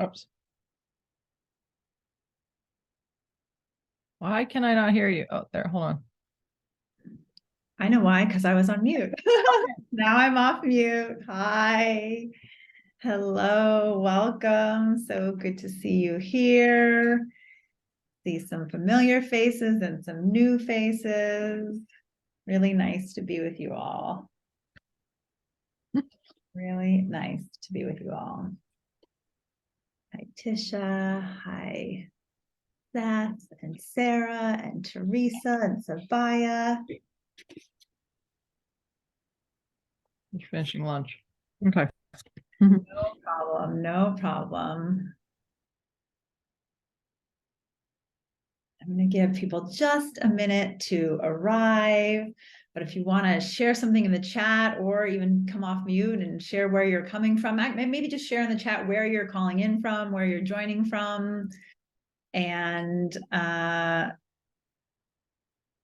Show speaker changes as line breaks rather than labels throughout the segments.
Oops. Why can I not hear you? Oh, there, hold on.
I know why, because I was on mute. Now I'm off mute. Hi. Hello, welcome. So good to see you here. See some familiar faces and some new faces. Really nice to be with you all. Really nice to be with you all. Hi, Tisha. Hi, Seth and Sarah and Teresa and Sabaya.
You're finishing lunch. Okay.
No problem. No problem. I'm going to give people just a minute to arrive. But if you want to share something in the chat or even come off mute and share where you're coming from, maybe just share in the chat where you're calling in from, where you're joining from. And I'll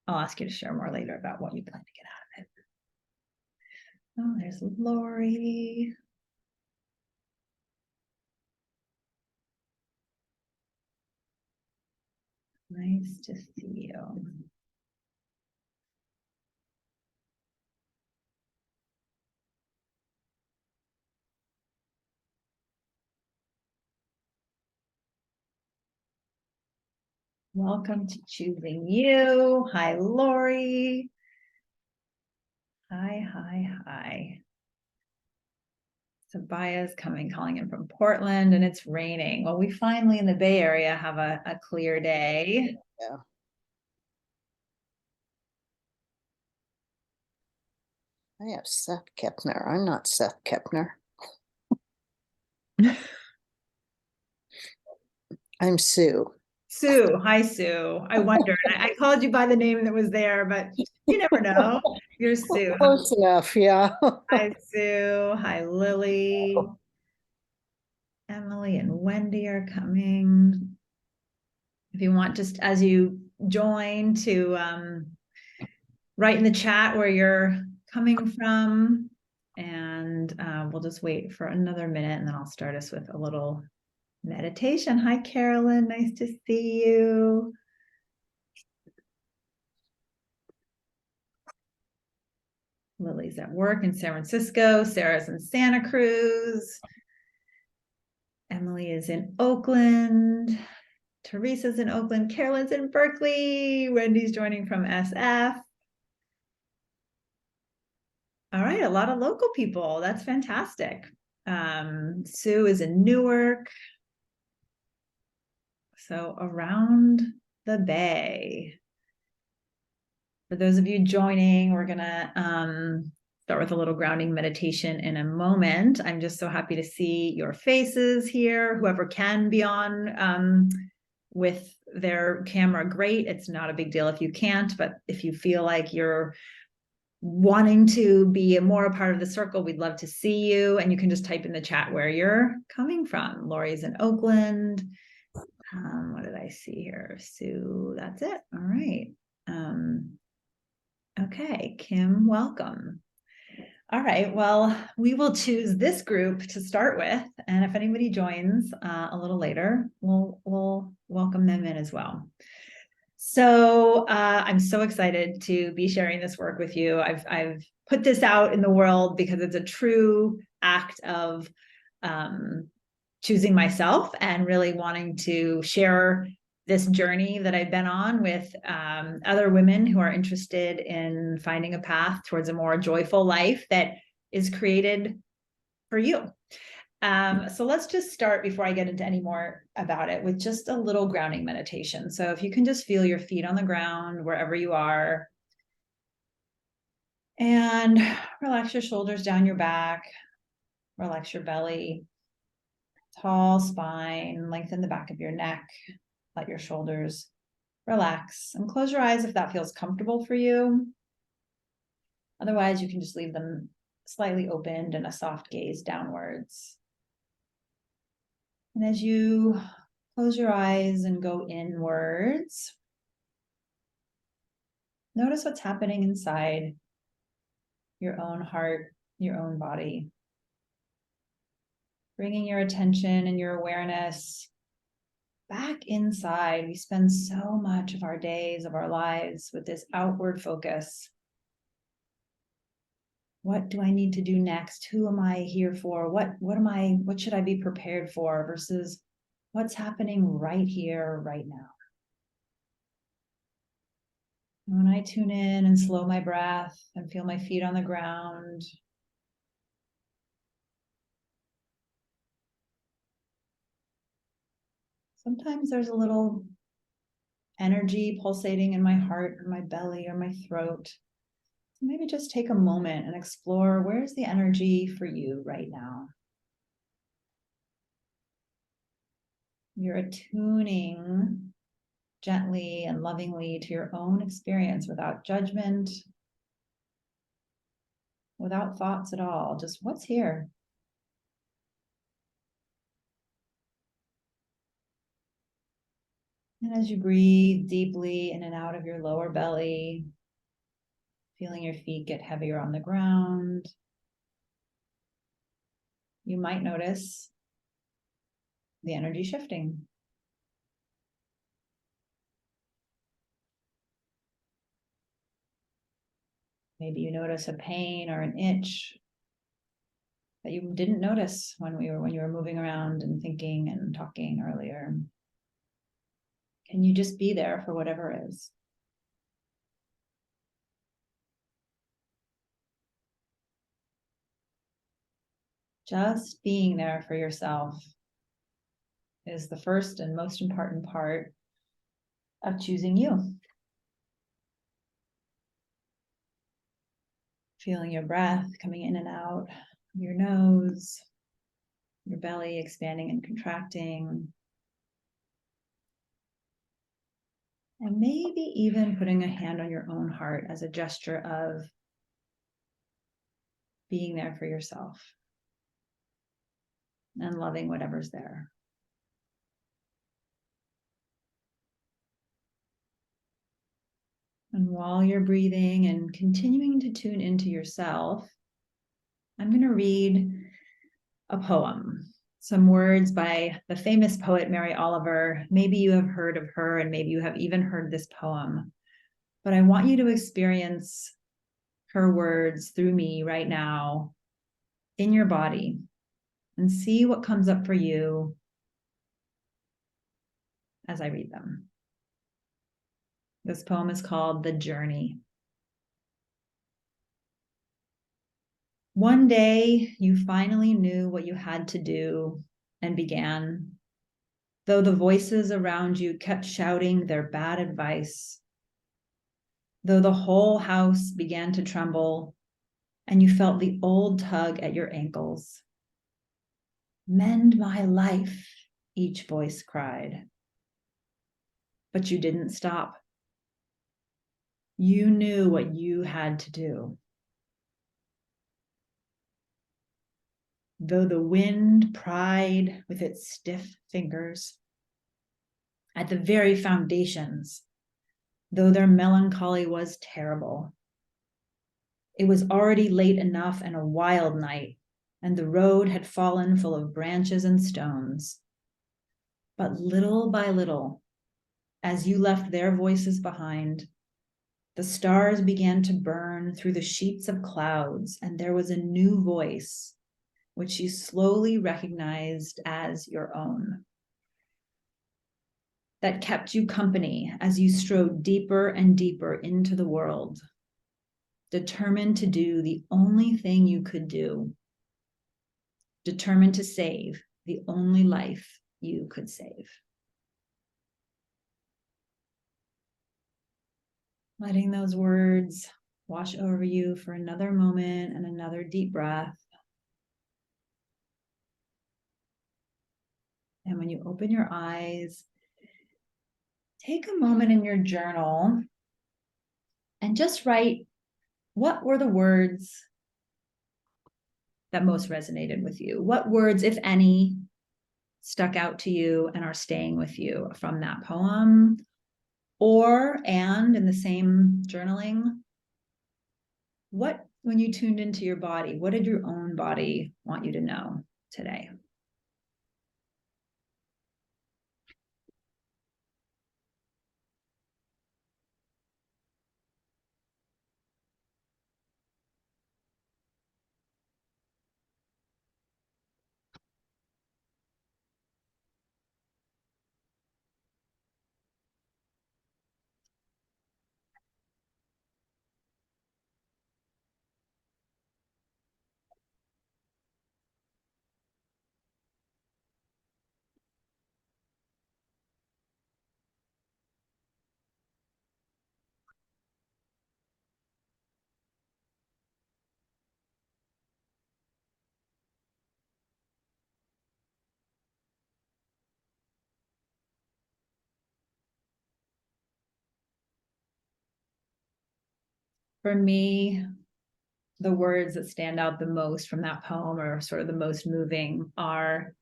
ask you to share more later about what you plan to get out of it. Oh, there's Lori. Nice to see you. Welcome to Choosing You. Hi, Lori. Hi, hi, hi. Sabaya's calling in from Portland, and it's raining. Well, we finally in the Bay Area have a clear day.
Yeah. I have Seth Kepner. I'm not Seth Kepner. I'm Sue.
Sue, hi Sue. I wondered. I called you by the name that was there, but you never know. You're Sue.
Close enough, yeah.
Hi Sue. Hi Lily. Emily and Wendy are coming. If you want, just as you join to write in the chat where you're coming from, and we'll just wait for another minute and then I'll start us with a little meditation. Hi, Carolyn. Nice to see you. Lily's at work in San Francisco. Sarah's in Santa Cruz. Emily is in Oakland. Teresa's in Oakland. Carolyn's in Berkeley. Wendy's joining from SF. All right, a lot of local people. That's fantastic. Sue is in Newark. So around the Bay. For those of you joining, we're gonna start with a little grounding meditation in a moment. I'm just so happy to see your faces here. Whoever can be on with their camera, great. It's not a big deal if you can't, but if you feel like you're wanting to be more a part of the circle, we'd love to see you. And you can just type in the chat where you're coming from. Lori's in Oakland. What did I see here? Sue, that's it. All right. Okay, Kim, welcome. All right, well, we will choose this group to start with. And if anybody joins a little later, we'll welcome them in as well. So I'm so excited to be sharing this work with you. I've put this out in the world because it's a true act of choosing myself and really wanting to share this journey that I've been on with other women who are interested in finding a path towards a more joyful life that is created for you. So let's just start before I get into any more about it with just a little grounding meditation. So if you can just feel your feet on the ground wherever you are, and relax your shoulders down your back, relax your belly, tall spine, lengthen the back of your neck, let your shoulders relax, and close your eyes if that feels comfortable for you. Otherwise, you can just leave them slightly opened and a soft gaze downwards. And as you close your eyes and go inwards, notice what's happening inside your own heart, your own body. bringing your attention and your awareness back inside. We spend so much of our days, of our lives with this outward focus. What do I need to do next? Who am I here for? What should I be prepared for versus what's happening right here, right now? When I tune in and slow my breath and feel my feet on the ground, sometimes there's a little energy pulsating in my heart or my belly or my throat. So maybe just take a moment and explore, where's the energy for you right now? You're attuning gently and lovingly to your own experience without judgment, without thoughts at all. Just what's here? And as you breathe deeply in and out of your lower belly, feeling your feet get heavier on the ground, you might notice the energy shifting. Maybe you notice a pain or an itch that you didn't notice when you were moving around and thinking and talking earlier. Can you just be there for whatever is? Just being there for yourself is the first and most important part of choosing you. Feeling your breath coming in and out, your nose, your belly expanding and contracting. And maybe even putting a hand on your own heart as a gesture of being there for yourself and loving whatever's there. And while you're breathing and continuing to tune into yourself, I'm going to read a poem, some words by the famous poet Mary Oliver. Maybe you have heard of her, and maybe you have even heard this poem. But I want you to experience her words through me right now in your body and see what comes up for you as I read them. This poem is called The Journey. One day, you finally knew what you had to do and began, though the voices around you kept shouting their bad advice, though the whole house began to tremble and you felt the old tug at your ankles. Mend my life, each voice cried. But you didn't stop. You knew what you had to do. Though the wind pried with its stiff fingers at the very foundations, though their melancholy was terrible. It was already late enough and a wild night, and the road had fallen full of branches and stones. But little by little, as you left their voices behind, the stars began to burn through the sheets of clouds, and there was a new voice, which you slowly recognized as your own, that kept you company as you strode deeper and deeper into the world, determined to do the only thing you could do, determined to save the only life you could save. Letting those words wash over you for another moment and another deep breath. And when you open your eyes, take a moment in your journal and just write, what were the words that most resonated with you? What words, if any, stuck out to you and are staying with you from that poem? And in the same journaling, when you tuned into your body, what did your own body want you to know today? For me, the words that stand out the most from that poem, or sort of the most moving, are,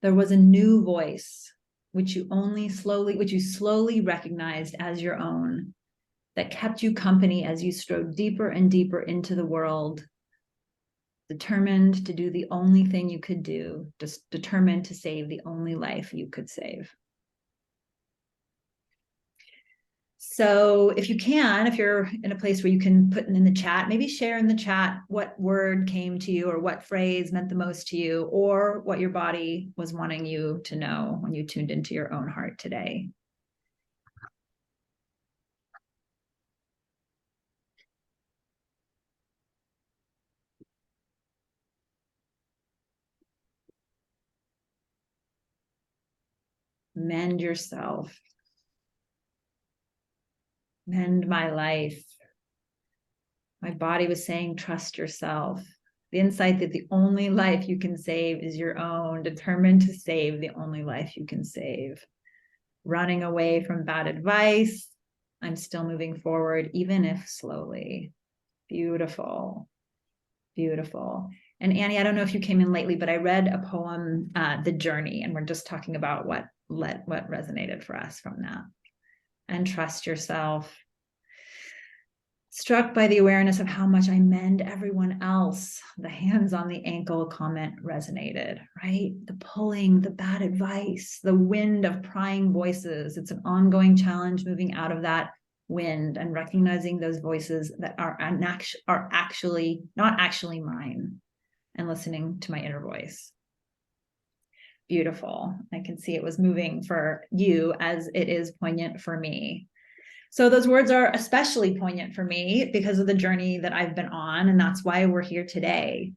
there was a new voice, which you slowly recognized as your own, that kept you company as you strode deeper and deeper into the world, determined to do the only thing you could do, just determined to save the only life you could save. So if you can, if you're in a place where you can put in the chat, maybe share in the chat what word came to you or what phrase meant the most to you, or what your body was wanting you to know when you tuned into your own heart today. Mend yourself. Mend my life. My body was saying, trust yourself. The insight that the only life you can save is your own, determined to save the only life you can save. Running away from bad advice. I'm still moving forward, even if slowly. Beautiful. Beautiful. And Annie, I don't know if you came in lately, but I read a poem, The Journey, and we're just talking about what resonated for us from that. And trust yourself. Struck by the awareness of how much I mend everyone else. The hands on the ankle comment resonated, right? The pulling, the bad advice, the wind of prying voices. It's an ongoing challenge moving out of that wind and recognizing those voices that are actually not actually mine, and listening to my inner voice. Beautiful. I can see it was moving for you as it is poignant for me. So those words are especially poignant for me because of the journey that I've been on, and that's why we're here today.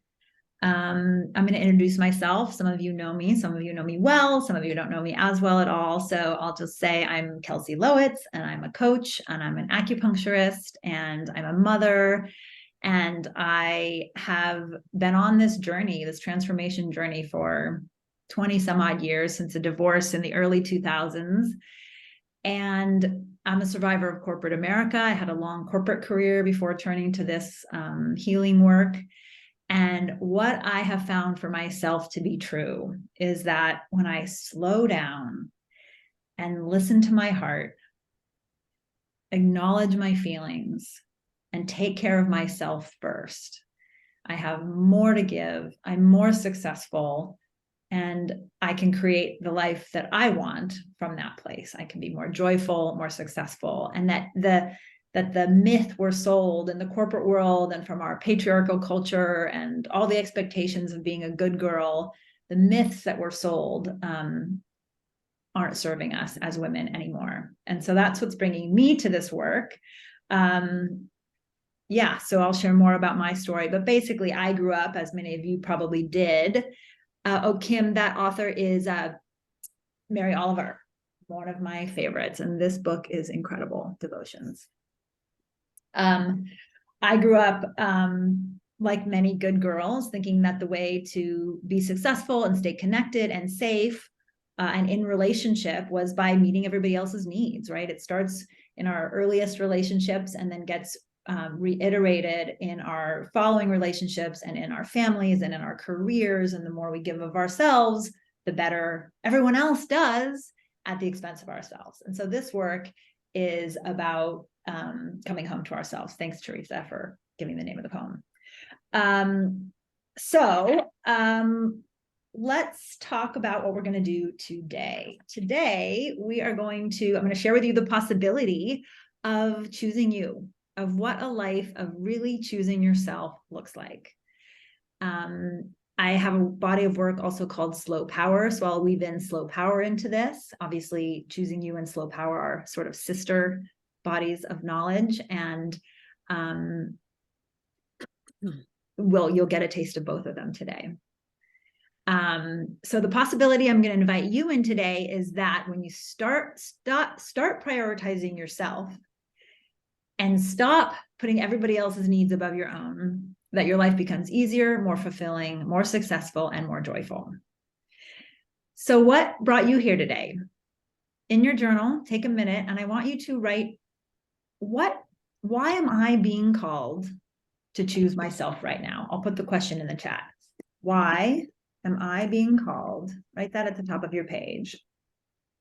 I'm going to introduce myself. Some of you know me, some of you know me well, some of you don't know me as well at all. So I'll just say I'm Kelsey Lowitz, and I'm a coach, and I'm an acupuncturist, and I'm a mother. And I have been on this journey, this transformation journey, for 20 some odd years, since a divorce in the early 2000s. And I'm a survivor of corporate America. I had a long corporate career before turning to this healing work. And what I have found for myself to be true is that when I slow down and listen to my heart, acknowledge my feelings, and take care of myself first, I have more to give, I'm more successful, and I can create the life that I want from that place. I can be more joyful, more successful. And that the myth we're sold in the corporate world and from our patriarchal culture and all the expectations of being a good girl, the myths that we're sold aren't serving us as women anymore. And so that's what's bringing me to this work. Yeah, so I'll share more about my story. But basically, I grew up, as many of you probably did. Kim, that author is Mary Oliver, one of my favorites. And this book is incredible, Devotions. I grew up, like many good girls, thinking that the way to be successful and stay connected and safe and in relationship was by meeting everybody else's needs, right? It starts in our earliest relationships and then gets reiterated in our following relationships and in our families and in our careers. And the more we give of ourselves, the better everyone else does at the expense of ourselves. And so this work is about coming home to ourselves. Thanks, Teresa, for giving the name of the poem. Let's talk about what we're going to do today. Today, I'm going to share with you the possibility of choosing you, of what a life of really choosing yourself looks like. I have a body of work also called Slow Power. So I'll weave in Slow Power into this. Obviously, Choosing You and Slow Power are sort of sister bodies of knowledge. And you'll get a taste of both of them today. So the possibility I'm going to invite you in today is that when you start prioritizing yourself and stop putting everybody else's needs above your own, that your life becomes easier, more fulfilling, more successful, and more joyful. So what brought you here today? In your journal, take a minute, and I want you to write, what why am I being called to choose myself right now? I'll put the question in the chat. Why am I being called? Write that at the top of your page.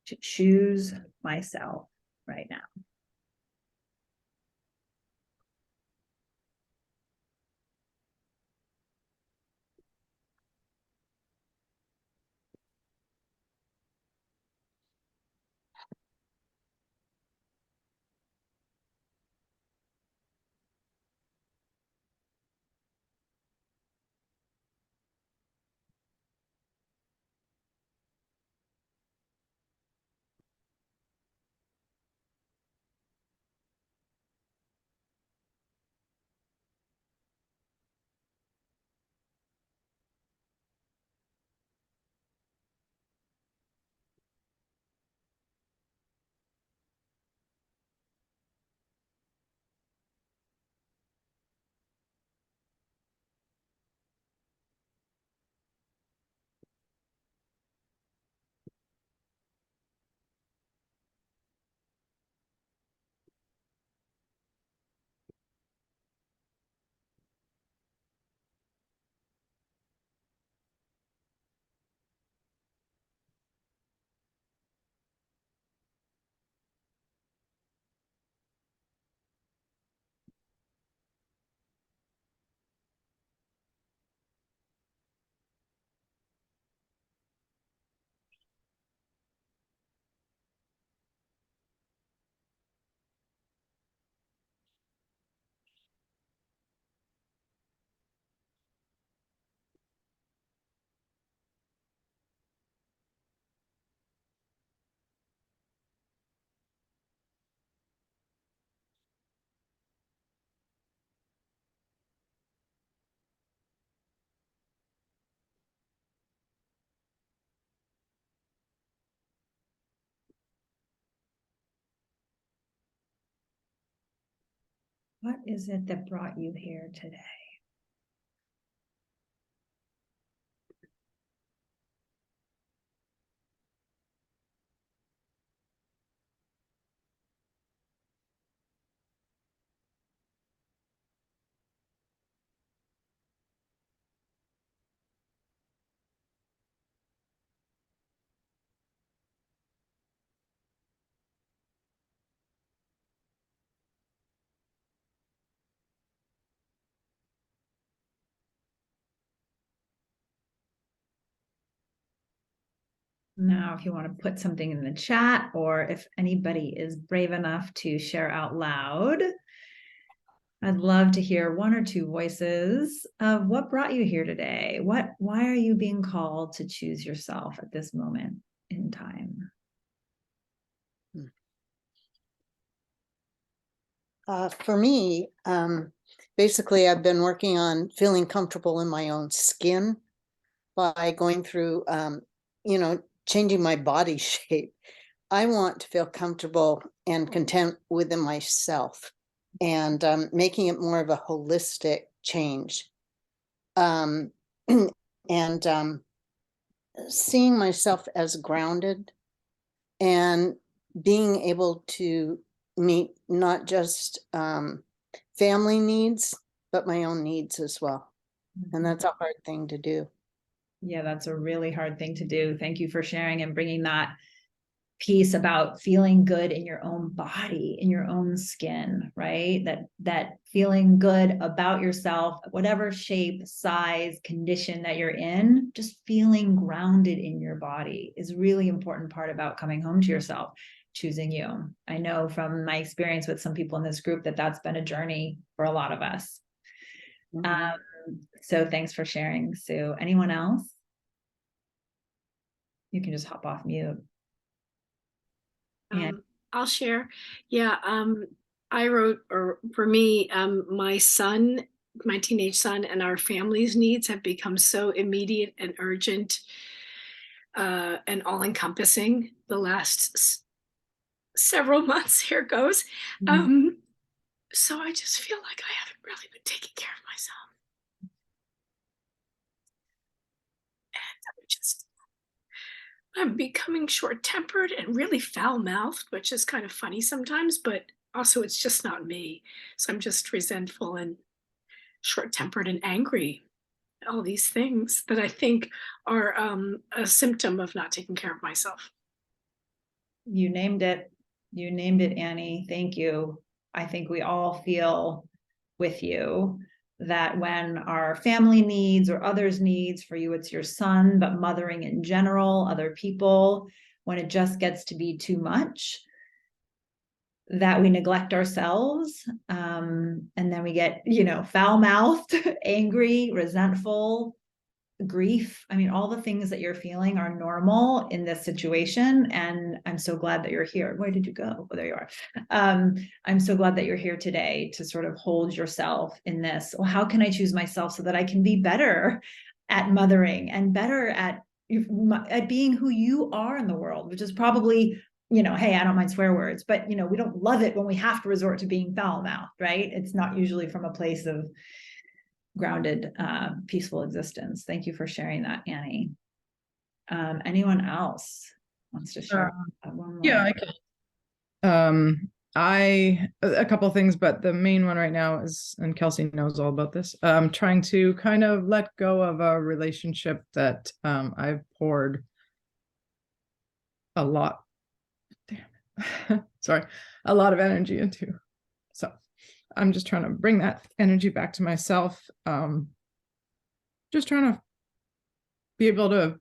To choose myself right now. What is it that brought you here today? Now, if you want to put something in the chat, or if anybody is brave enough to share out loud, I'd love to hear one or two voices of what brought you here today. Why are you being called to choose yourself at this moment in time?
For me, basically, I've been working on feeling comfortable in my own skin by going through, changing my body shape. I want to feel comfortable and content within myself, and making it more of a holistic change. And seeing myself as grounded and being able to meet not just family needs, but my own needs as well. And that's a hard thing to do.
Yeah, that's a really hard thing to do. Thank you for sharing and bringing that piece about feeling good in your own body, in your own skin, right? That feeling good about yourself, whatever shape, size, condition that you're in, just feeling grounded in your body is really important part about coming home to yourself, choosing you. I know from my experience with some people in this group that that's been a journey for a lot of us. So thanks for sharing, Sue. Anyone else? You can just hop off mute.
I'll share. Yeah, I wrote, or for me, my son, my teenage son, and our family's needs have become so immediate and urgent and all-encompassing the last several months. Here goes. So I just feel like I haven't really been taking care of myself. And I'm becoming short-tempered and really foul-mouthed, which is kind of funny sometimes, but also it's just not me. So I'm just resentful and short-tempered and angry. All these things that I think are a symptom of not taking care of myself.
You named it. You named it, Annie. Thank you. I think we all feel with you that when our family needs or others' needs, for you, it's your son, but mothering in general, other people, when it just gets to be too much, that we neglect ourselves. And then we get, foul-mouthed, angry, resentful, grief. I mean, all the things that you're feeling are normal in this situation. And I'm so glad that you're here. Where did you go? Oh, there you are. I'm so glad that you're here today to sort of hold yourself in this. Well, how can I choose myself so that I can be better at mothering and better at being who you are in the world, which is probably, hey, I don't mind swear words, but we don't love it when we have to resort to being foul-mouthed, right? It's not usually from a place of grounded, peaceful existence. Thank you for sharing that, Annie. Anyone else wants to share? One more?
Yeah, I can. A couple of things, but the main one right now is, and Kelsey knows all about this, trying to kind of let go of a relationship that I've poured a lot, sorry, a lot of energy into. So I'm just trying to bring that energy back to myself. Just trying to be able to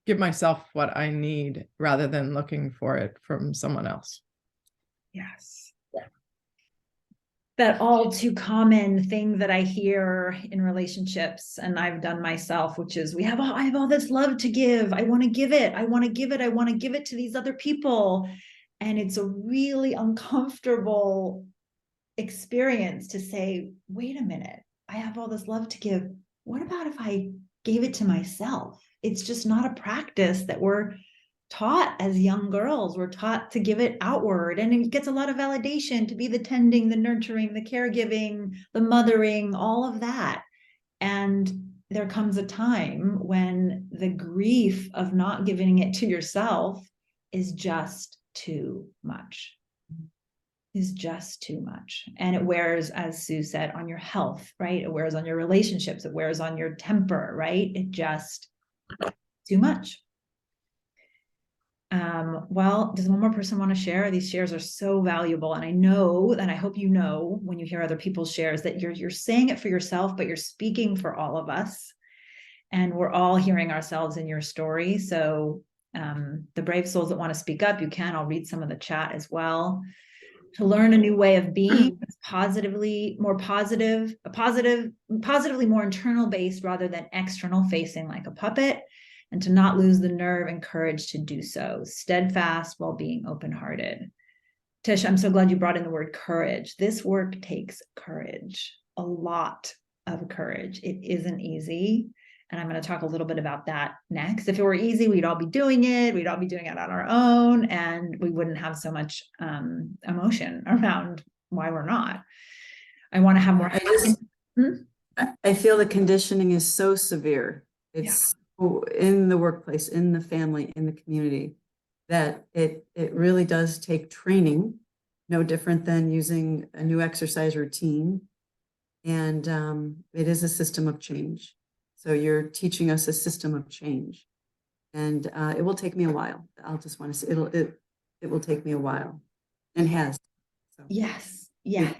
give myself what I need rather than looking for it from someone else.
Yes. That all too common thing that I hear in relationships, and I've done myself, which is I have all this love to give. I want to give it. I want to give it. I want to give it to these other people. And it's a really uncomfortable experience to say, wait a minute, I have all this love to give. What about if I gave it to myself? It's just not a practice that we're taught as young girls. We're taught to give it outward, and it gets a lot of validation to be the tending, the nurturing, the caregiving, the mothering, all of that. And there comes a time when the grief of not giving it to yourself is just too much. Is just too much. And it wears, as Sue said, on your health, right? It wears on your relationships. It wears on your temper, right? It just too much. Well, does one more person want to share? These shares are so valuable. And I know, and I hope you know when you hear other people's shares that you're saying it for yourself, but you're speaking for all of us. And we're all hearing ourselves in your story. So the brave souls that want to speak up, you can. I'll read some of the chat as well. To learn a new way of being, positively more internal based rather than external facing like a puppet, and to not lose the nerve and courage to do so, steadfast while being open-hearted. Tish, I'm so glad you brought in the word courage. This work takes courage, a lot of courage. It isn't easy. And I'm going to talk a little bit about that next. If it were easy, we'd all be doing it. We'd all be doing it on our own, and we wouldn't have so much emotion around why we're not. I want to have more.
I feel the conditioning is so severe. It's in the workplace, in the family, in the community, that it really does take training, no different than using a new exercise routine. And it is a system of change. So you're teaching us a system of change, and it will take me a while. I'll just want to say it will take me a while, and has. So.
Yes. It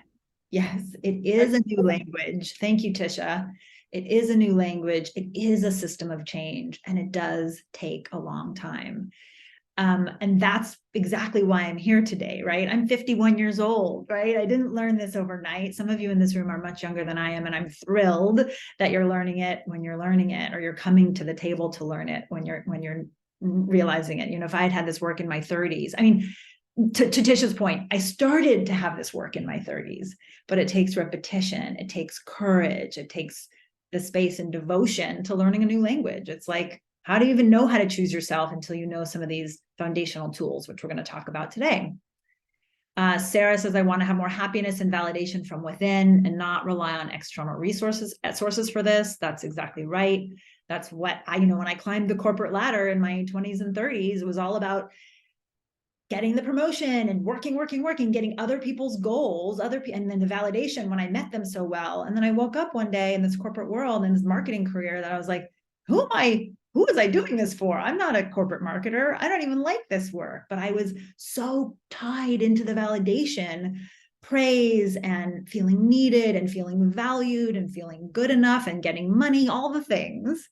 is a new language. Thank you, Tisha. It is a new language. It is a system of change, and it does take a long time. And that's exactly why I'm here today, right? I'm 51 years old, right? I didn't learn this overnight. Some of you in this room are much younger than I am, and I'm thrilled that you're learning it when you're learning it, or you're coming to the table to learn it when you're realizing it. If I had had this work in my 30s, I mean, to Tisha's point, I started to have this work in my 30s, but it takes repetition, it takes courage, it takes the space and devotion to learning a new language. It's like, how do you even know how to choose yourself until you know some of these foundational tools, which we're going to talk about today? Sarah says, I want to have more happiness and validation from within and not rely on external sources for this. That's exactly right. That's what when I climbed the corporate ladder in my 20s and 30s, it was all about getting the promotion and working, getting other people's goals, and then the validation when I met them so well. And then I woke up one day in this corporate world and this marketing career that I was like, who was I doing this for? I'm not a corporate marketer. I don't even like this work. But I was so tied into the validation, praise, and feeling needed and feeling valued and feeling good enough and getting money, all the things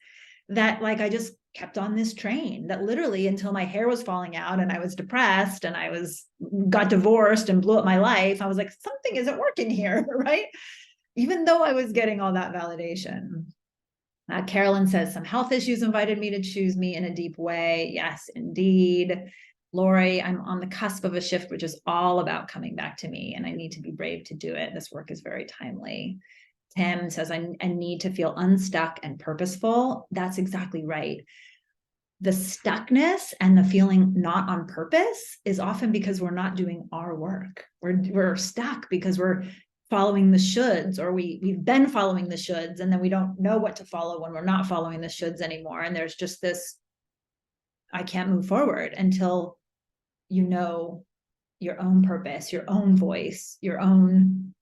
that like I just kept on this train that literally until my hair was falling out and I was depressed and I got divorced and blew up my life. I was like, something isn't working here, right? Even though I was getting all that validation. Carolyn says some health issues invited me to choose me in a deep way. Yes, indeed. Lori, I'm on the cusp of a shift, which is all about coming back to me, and I need to be brave to do it. This work is very timely. Tim says, I need to feel unstuck and purposeful. That's exactly right. The stuckness and the feeling not on purpose is often because we're not doing our work. We're stuck because we're following the shoulds, or we've been following the shoulds, and then we don't know what to follow when we're not following the shoulds anymore. And there's just this, I can't move forward until you know your own purpose, your own voice, your own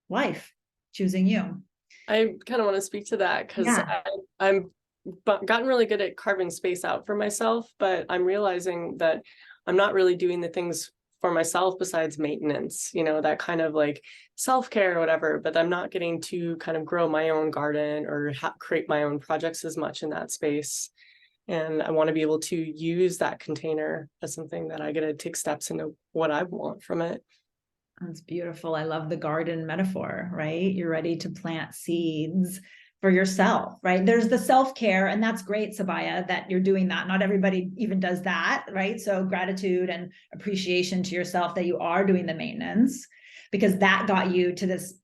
life, choosing you.
I kind of want to speak to that because I'm gotten really good at carving space out for myself, but I'm realizing that I'm not really doing the things for myself besides maintenance, that kind of like self-care or whatever, but I'm not getting to kind of grow my own garden or create my own projects as much in that space. And I want to be able to use that container as something that I get to take steps into what I want from it.
That's beautiful. I love the garden metaphor, right? You're ready to plant seeds for yourself, right? There's the self-care, and that's great, Sabaya, that you're doing that. Not everybody even does that, right? So gratitude and appreciation to yourself that you are doing the maintenance, because that got you to this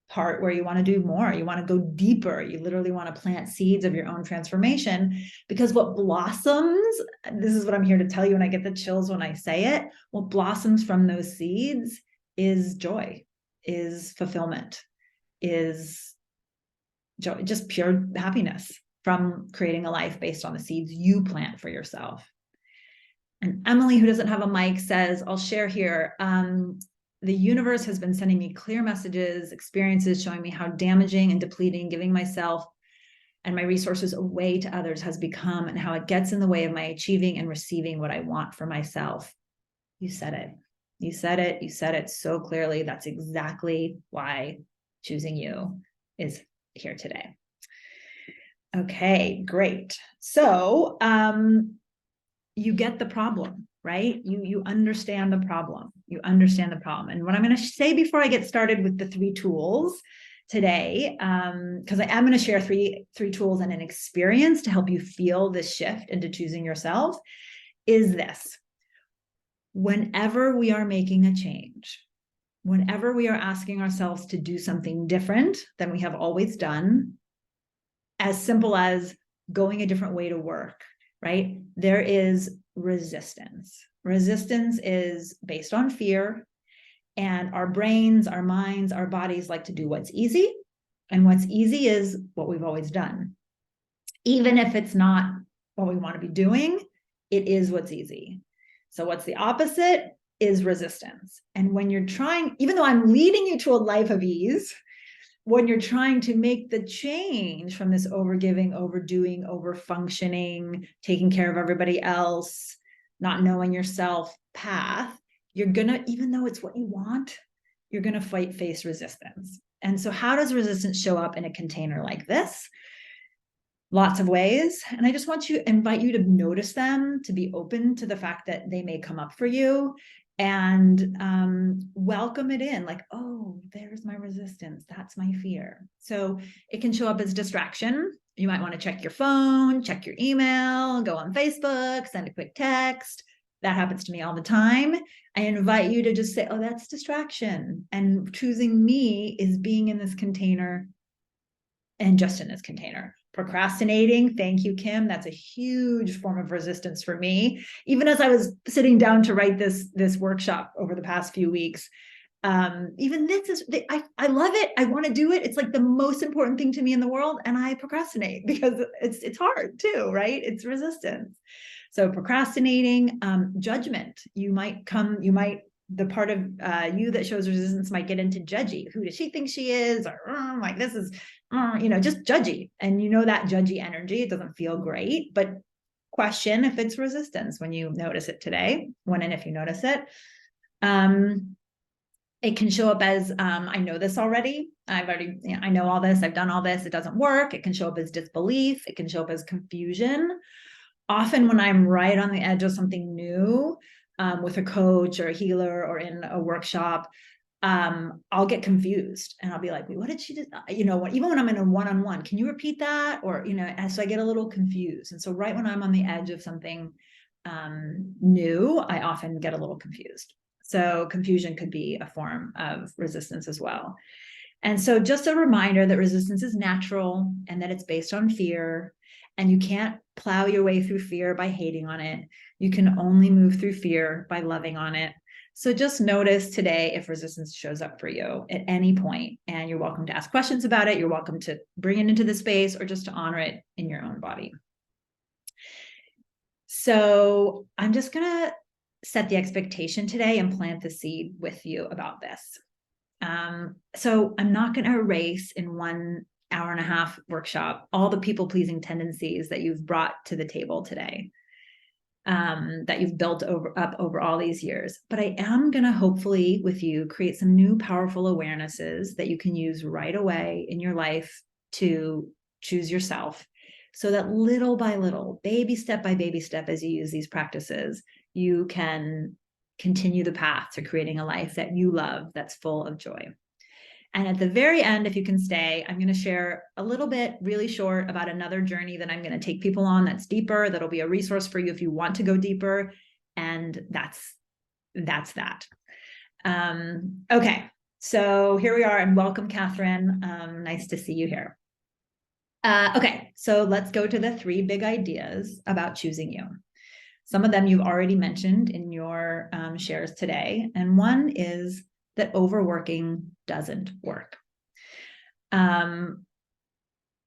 part where you want to do more. You want to go deeper. You literally want to plant seeds of your own transformation, because what blossoms, this is what I'm here to tell you, and I get the chills when I say it, what blossoms from those seeds is joy, is fulfillment, is joy, just pure happiness from creating a life based on the seeds you plant for yourself. And Emily, who doesn't have a mic, says, I'll share here. The universe has been sending me clear messages, experiences showing me how damaging and depleting giving myself and my resources away to others has become, and how it gets in the way of my achieving and receiving what I want for myself. You said it. You said it. You said it so clearly. That's exactly why choosing you is here today. Okay, great. So you get the problem, right? You understand the problem. You understand the problem. And what I'm going to say before I get started with the 3 tools today, because I am going to share three tools and an experience to help you feel this shift into choosing yourself, is this. Whenever we are making a change, whenever we are asking ourselves to do something different than we have always done, as simple as going a different way to work, right? There is resistance. Resistance is based on fear, and our brains, our minds, our bodies like to do what's easy. And what's easy is what we've always done. Even if it's not what we want to be doing, it is what's easy. So what's the opposite is resistance. And when you're trying, even though I'm leading you to a life of ease, when you're trying to make the change from this overgiving, overdoing, overfunctioning, taking care of everybody else, not knowing yourself path, you're gonna, even though it's what you want, you're gonna face resistance. And so how does resistance show up in a container like this? Lots of ways. And I just want to invite you to notice them, to be open to the fact that they may come up for you, and welcome it in, like, oh, there's my resistance. That's my fear. So it can show up as distraction. You might want to check your phone, check your email, go on Facebook, send a quick text. That happens to me all the time. I invite you to just say, oh, that's distraction. And choosing me is being in this container, and just in this container. Procrastinating, thank you, Kim. That's a huge form of resistance for me. Even as I was sitting down to write this workshop over the past few weeks, even this is, I love it. I want to do it. It's like the most important thing to me in the world. And I procrastinate because it's hard too, right? It's resistance. So procrastinating, judgment, the part of you that shows resistance might get into judgy. Who does she think she is? Or like, this is, just judgy. And that judgy energy, it doesn't feel great, but question if it's resistance when you notice it today, when and if you notice it. It can show up as, I know this already. I know all this. I've done all this. It doesn't work. It can show up as disbelief. It can show up as confusion. Often when I'm right on the edge of something new, with a coach or a healer or in a workshop, I'll get confused and I'll be like, wait, what did she do? Even when I'm in a one-on-one, can you repeat that? Or, and so I get a little confused. And so right when I'm on the edge of something new, I often get a little confused. So confusion could be a form of resistance as well. And so just a reminder that resistance is natural and that it's based on fear, and you can't plow your way through fear by hating on it. You can only move through fear by loving on it. So just notice today if resistance shows up for you at any point, and you're welcome to ask questions about it. You're welcome to bring it into the space or just to honor it in your own body. So I'm just going to set the expectation today and plant the seed with you about this. So I'm not going to erase in 1 hour and a half workshop all the people-pleasing tendencies that you've brought to the table today, that you've built up over all these years. But I am going to hopefully with you create some new powerful awarenesses that you can use right away in your life to choose yourself, so that little by little, baby step by baby step, as you use these practices, you can continue the path to creating a life that you love, that's full of joy. And at the very end, if you can stay, I'm going to share a little bit, really short, about another journey that I'm going to take people on that's deeper, that'll be a resource for you if you want to go deeper. And that's that. Okay, so here we are, and welcome, Catherine. Nice to see you here. Okay, so let's go to the 3 big ideas about choosing you. Some of them you've already mentioned in your shares today, and one is that overworking doesn't work. My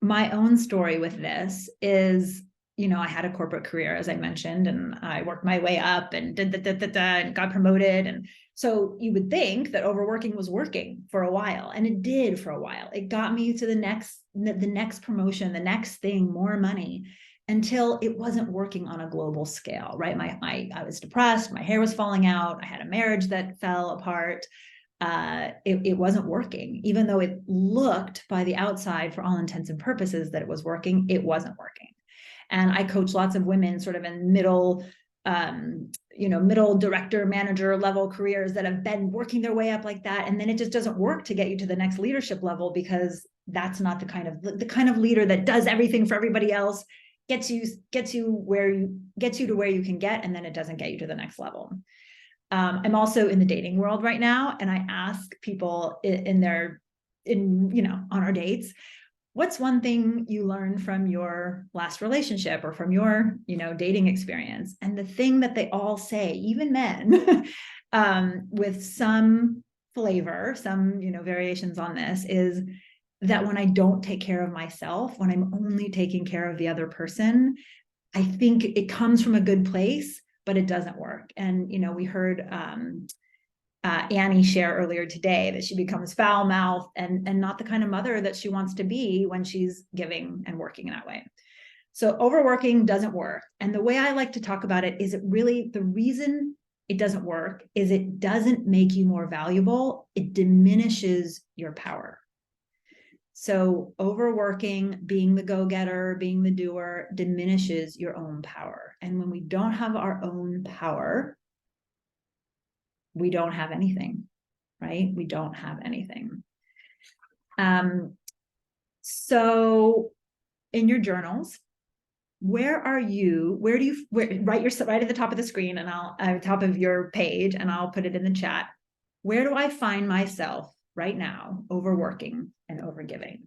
own story with this is, I had a corporate career, as I mentioned, and I worked my way up and and got promoted. And so you would think that overworking was working for a while, and it did for a while. It got me to the next promotion, the next thing, more money, until it wasn't working on a global scale, right? I was depressed, my hair was falling out, I had a marriage that fell apart. It wasn't working, even though it looked by the outside, for all intents and purposes, that it was working. It wasn't working. And I coach lots of women sort of in middle director, manager level careers that have been working their way up like that. And then it just doesn't work to get you to the next leadership level, because that's not the kind of leader that does everything for everybody else, gets you to where you can get, and then it doesn't get you to the next level. I'm also in the dating world right now, and I ask people on our dates, what's one thing you learned from your last relationship or from your, dating experience? And the thing that they all say, even men, with some flavor, some, variations on this, is that when I don't take care of myself, when I'm only taking care of the other person, I think it comes from a good place, but it doesn't work. And, we heard Annie share earlier today that she becomes foul-mouthed and not the kind of mother that she wants to be when she's giving and working in that way. So overworking doesn't work. And the way I like to talk about it is, the reason it doesn't work is it doesn't make you more valuable. It diminishes your power. So overworking, being the go-getter, being the doer, diminishes your own power. And when we don't have our own power, we don't have anything, right? We don't have anything. So in your journals, write at the top of the screen, and at the top of your page, and I'll put it in the chat. Where do I find myself right now overworking and overgiving?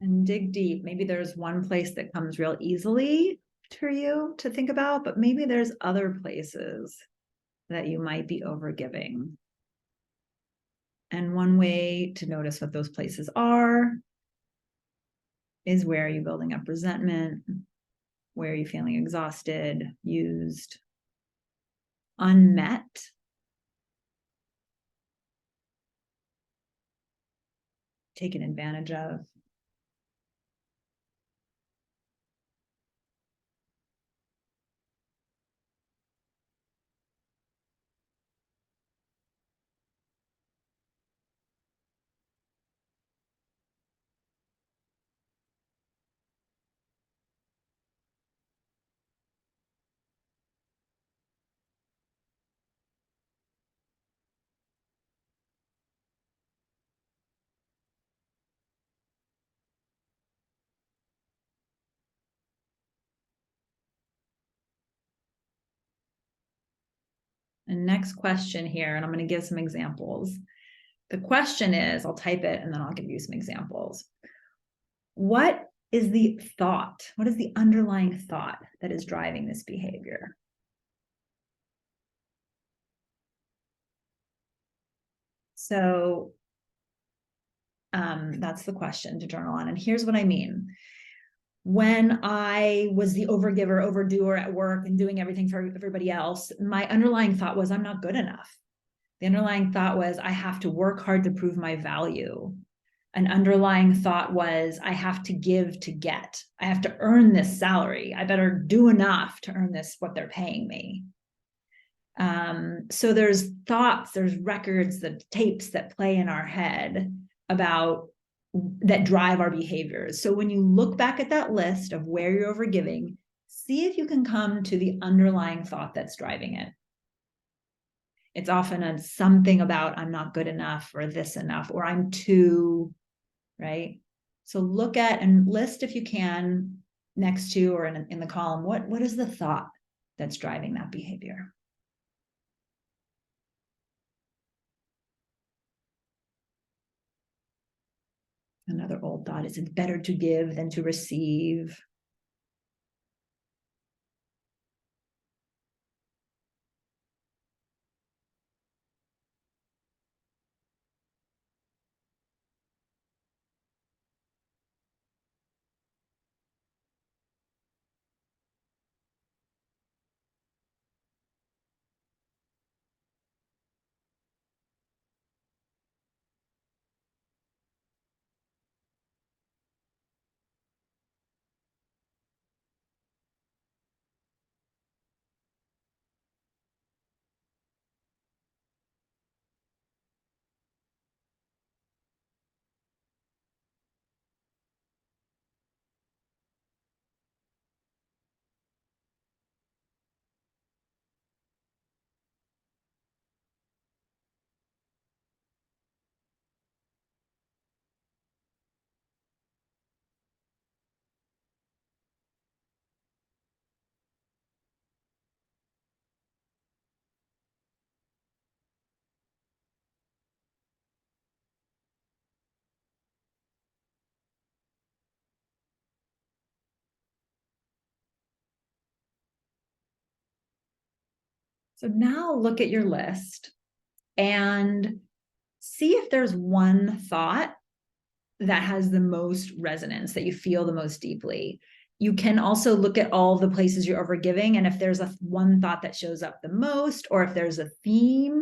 And dig deep. Maybe there's one place that comes real easily for you to think about, but maybe there's other places that you might be overgiving. And one way to notice what those places are is, where are you building up resentment? Where are you feeling exhausted, used, unmet? Taken advantage of? And next question here, and I'm going to give some examples. The question is, I'll type it and then I'll give you some examples. What is the thought? What is the underlying thought that is driving this behavior? So that's the question to journal on. And here's what I mean. When I was the overgiver, overdoer at work and doing everything for everybody else, my underlying thought was, I'm not good enough. The underlying thought was, I have to work hard to prove my value. An underlying thought was, I have to give to get. I have to earn this salary. I better do enough to earn this, what they're paying me. So there's thoughts, there's records, the tapes that play in our head about that drive our behaviors. So when you look back at that list of where you're overgiving, see if you can come to the underlying thought that's driving it. It's often something about, I'm not good enough, or this enough, or I'm too, right? So look at and list, if you can, next to or in the column, what is the thought that's driving that behavior? Another old thought is, it's better to give than to receive. So now look at your list and see if there's one thought that has the most resonance, that you feel the most deeply. You can also look at all the places you're overgiving, and if there's one thought that shows up the most, or if there's a theme.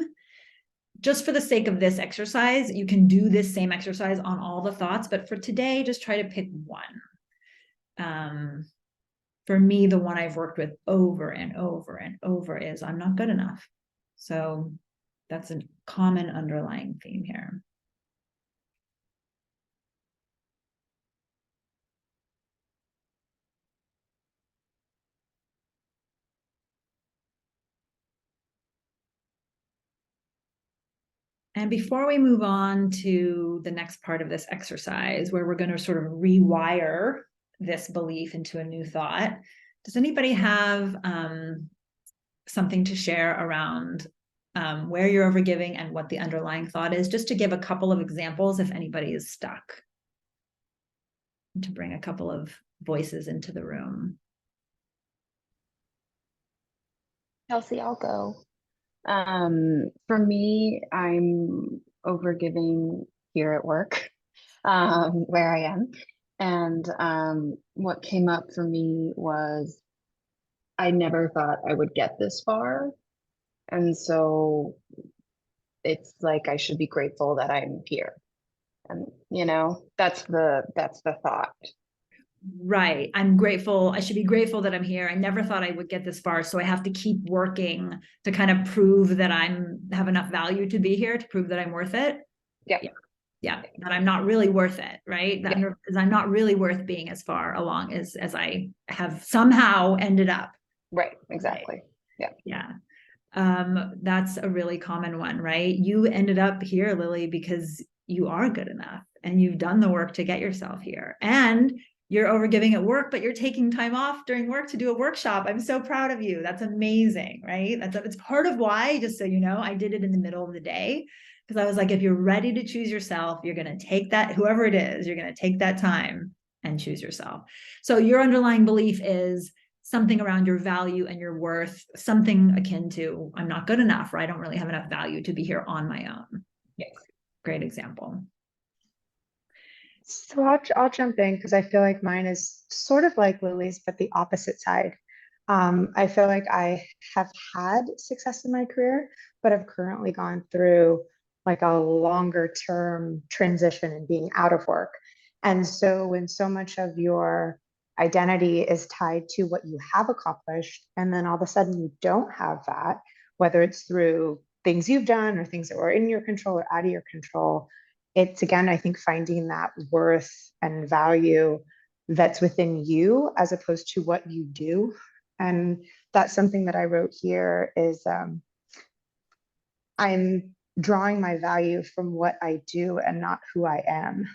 Just for the sake of this exercise, you can do this same exercise on all the thoughts, but for today, just try to pick one. For me, the one I've worked with over and over and over is, I'm not good enough. So that's a common underlying theme here. And before we move on to the next part of this exercise, where we're going to sort of rewire this belief into a new thought, does anybody have something to share around where you're overgiving and what the underlying thought is, just to give a couple of examples if anybody is stuck? to bring a couple of voices into the room.
Kelsey, I'll go. For me, I'm overgiving here at work, where I am. And what came up for me was I never thought I would get this far. And so it's like I should be grateful that I'm here. And that's the thought.
Right. I'm grateful. I should be grateful that I'm here. I never thought I would get this far. So I have to keep working to kind of prove that have enough value to be here, to prove that I'm worth it.
Yeah.
Yeah. That I'm not really worth it. Right. That I'm not really worth being as far along as I have somehow ended up.
Right. Exactly.
Right. Yeah. That's a really common one, right? You ended up here, Lily, because you are good enough and you've done the work to get yourself here, and you're overgiving at work, but you're taking time off during work to do a workshop. I'm so proud of you. That's amazing, right? It's part of why, just so you know, I did it in the middle of the day, because I was like, if you're ready to choose yourself, you're going to take that, whoever it is, you're going to take that time and choose yourself. So your underlying belief is something around your value and your worth, something akin to, I'm not good enough, or I don't really have enough value to be here on my own.
Yes.
Great example.
So I'll jump in because I feel like mine is sort of like Lily's, but the opposite side. I feel like I have had success in my career, but I've currently gone through like a longer term transition and being out of work. And so when so much of your identity is tied to what you have accomplished, and then all of a sudden you don't have that, whether it's through things you've done or things that were in your control or out of your control, it's again, I think, finding that worth and value that's within you as opposed to what you do. And that's something that I wrote here is I'm drawing my value from what I do and not who I am.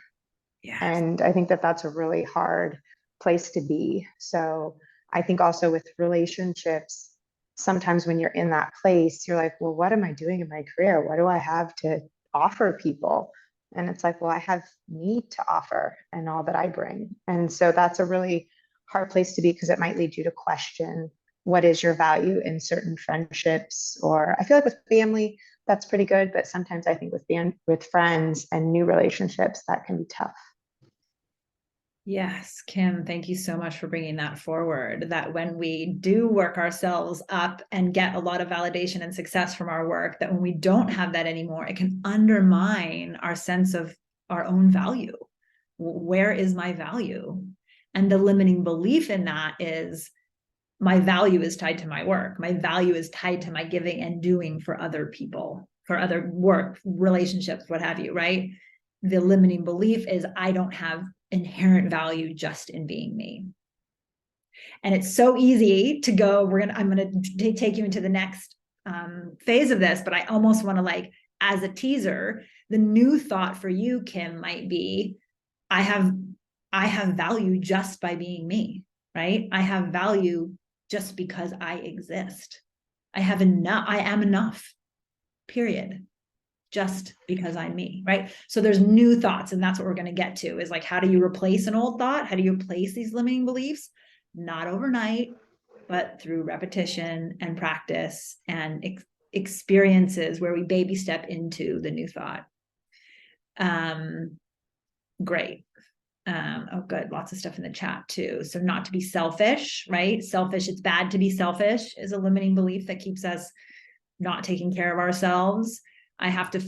Yes.
And I think that that's a really hard place to be. So I think also with relationships, sometimes when you're in that place, you're like, well, what am I doing in my career? What do I have to offer people? And it's like, well, I have me to offer and all that I bring. And so that's a really hard place to be, because it might lead you to question what is your value in certain friendships. Or I feel like with family, that's pretty good. But sometimes I think with friends and new relationships, that can be tough.
Yes, Kim, thank you so much for bringing that forward, that when we do work ourselves up and get a lot of validation and success from our work, that when we don't have that anymore, it can undermine our sense of our own value. Where is my value? And the limiting belief in that is my value is tied to my work. My value is tied to my giving and doing for other people, for other work, relationships, what have you, right? The limiting belief is I don't have inherent value just in being me. And it's so easy to go, I'm going to take you into the next phase of this, but I almost want to, like, as a teaser, the new thought for you, Kim, might be, I have value just by being me, right? I have value just because I exist. I am enough, period. Just because I'm me, right? So there's new thoughts, and that's what we're going to get to, is like, how do you replace an old thought? How do you replace these limiting beliefs? Not overnight, but through repetition and practice and experiences where we baby step into the new thought. Great. Oh, good. Lots of stuff in the chat too. So not to be selfish, right? Selfish, it's bad to be selfish, is a limiting belief that keeps us not taking care of ourselves. I have to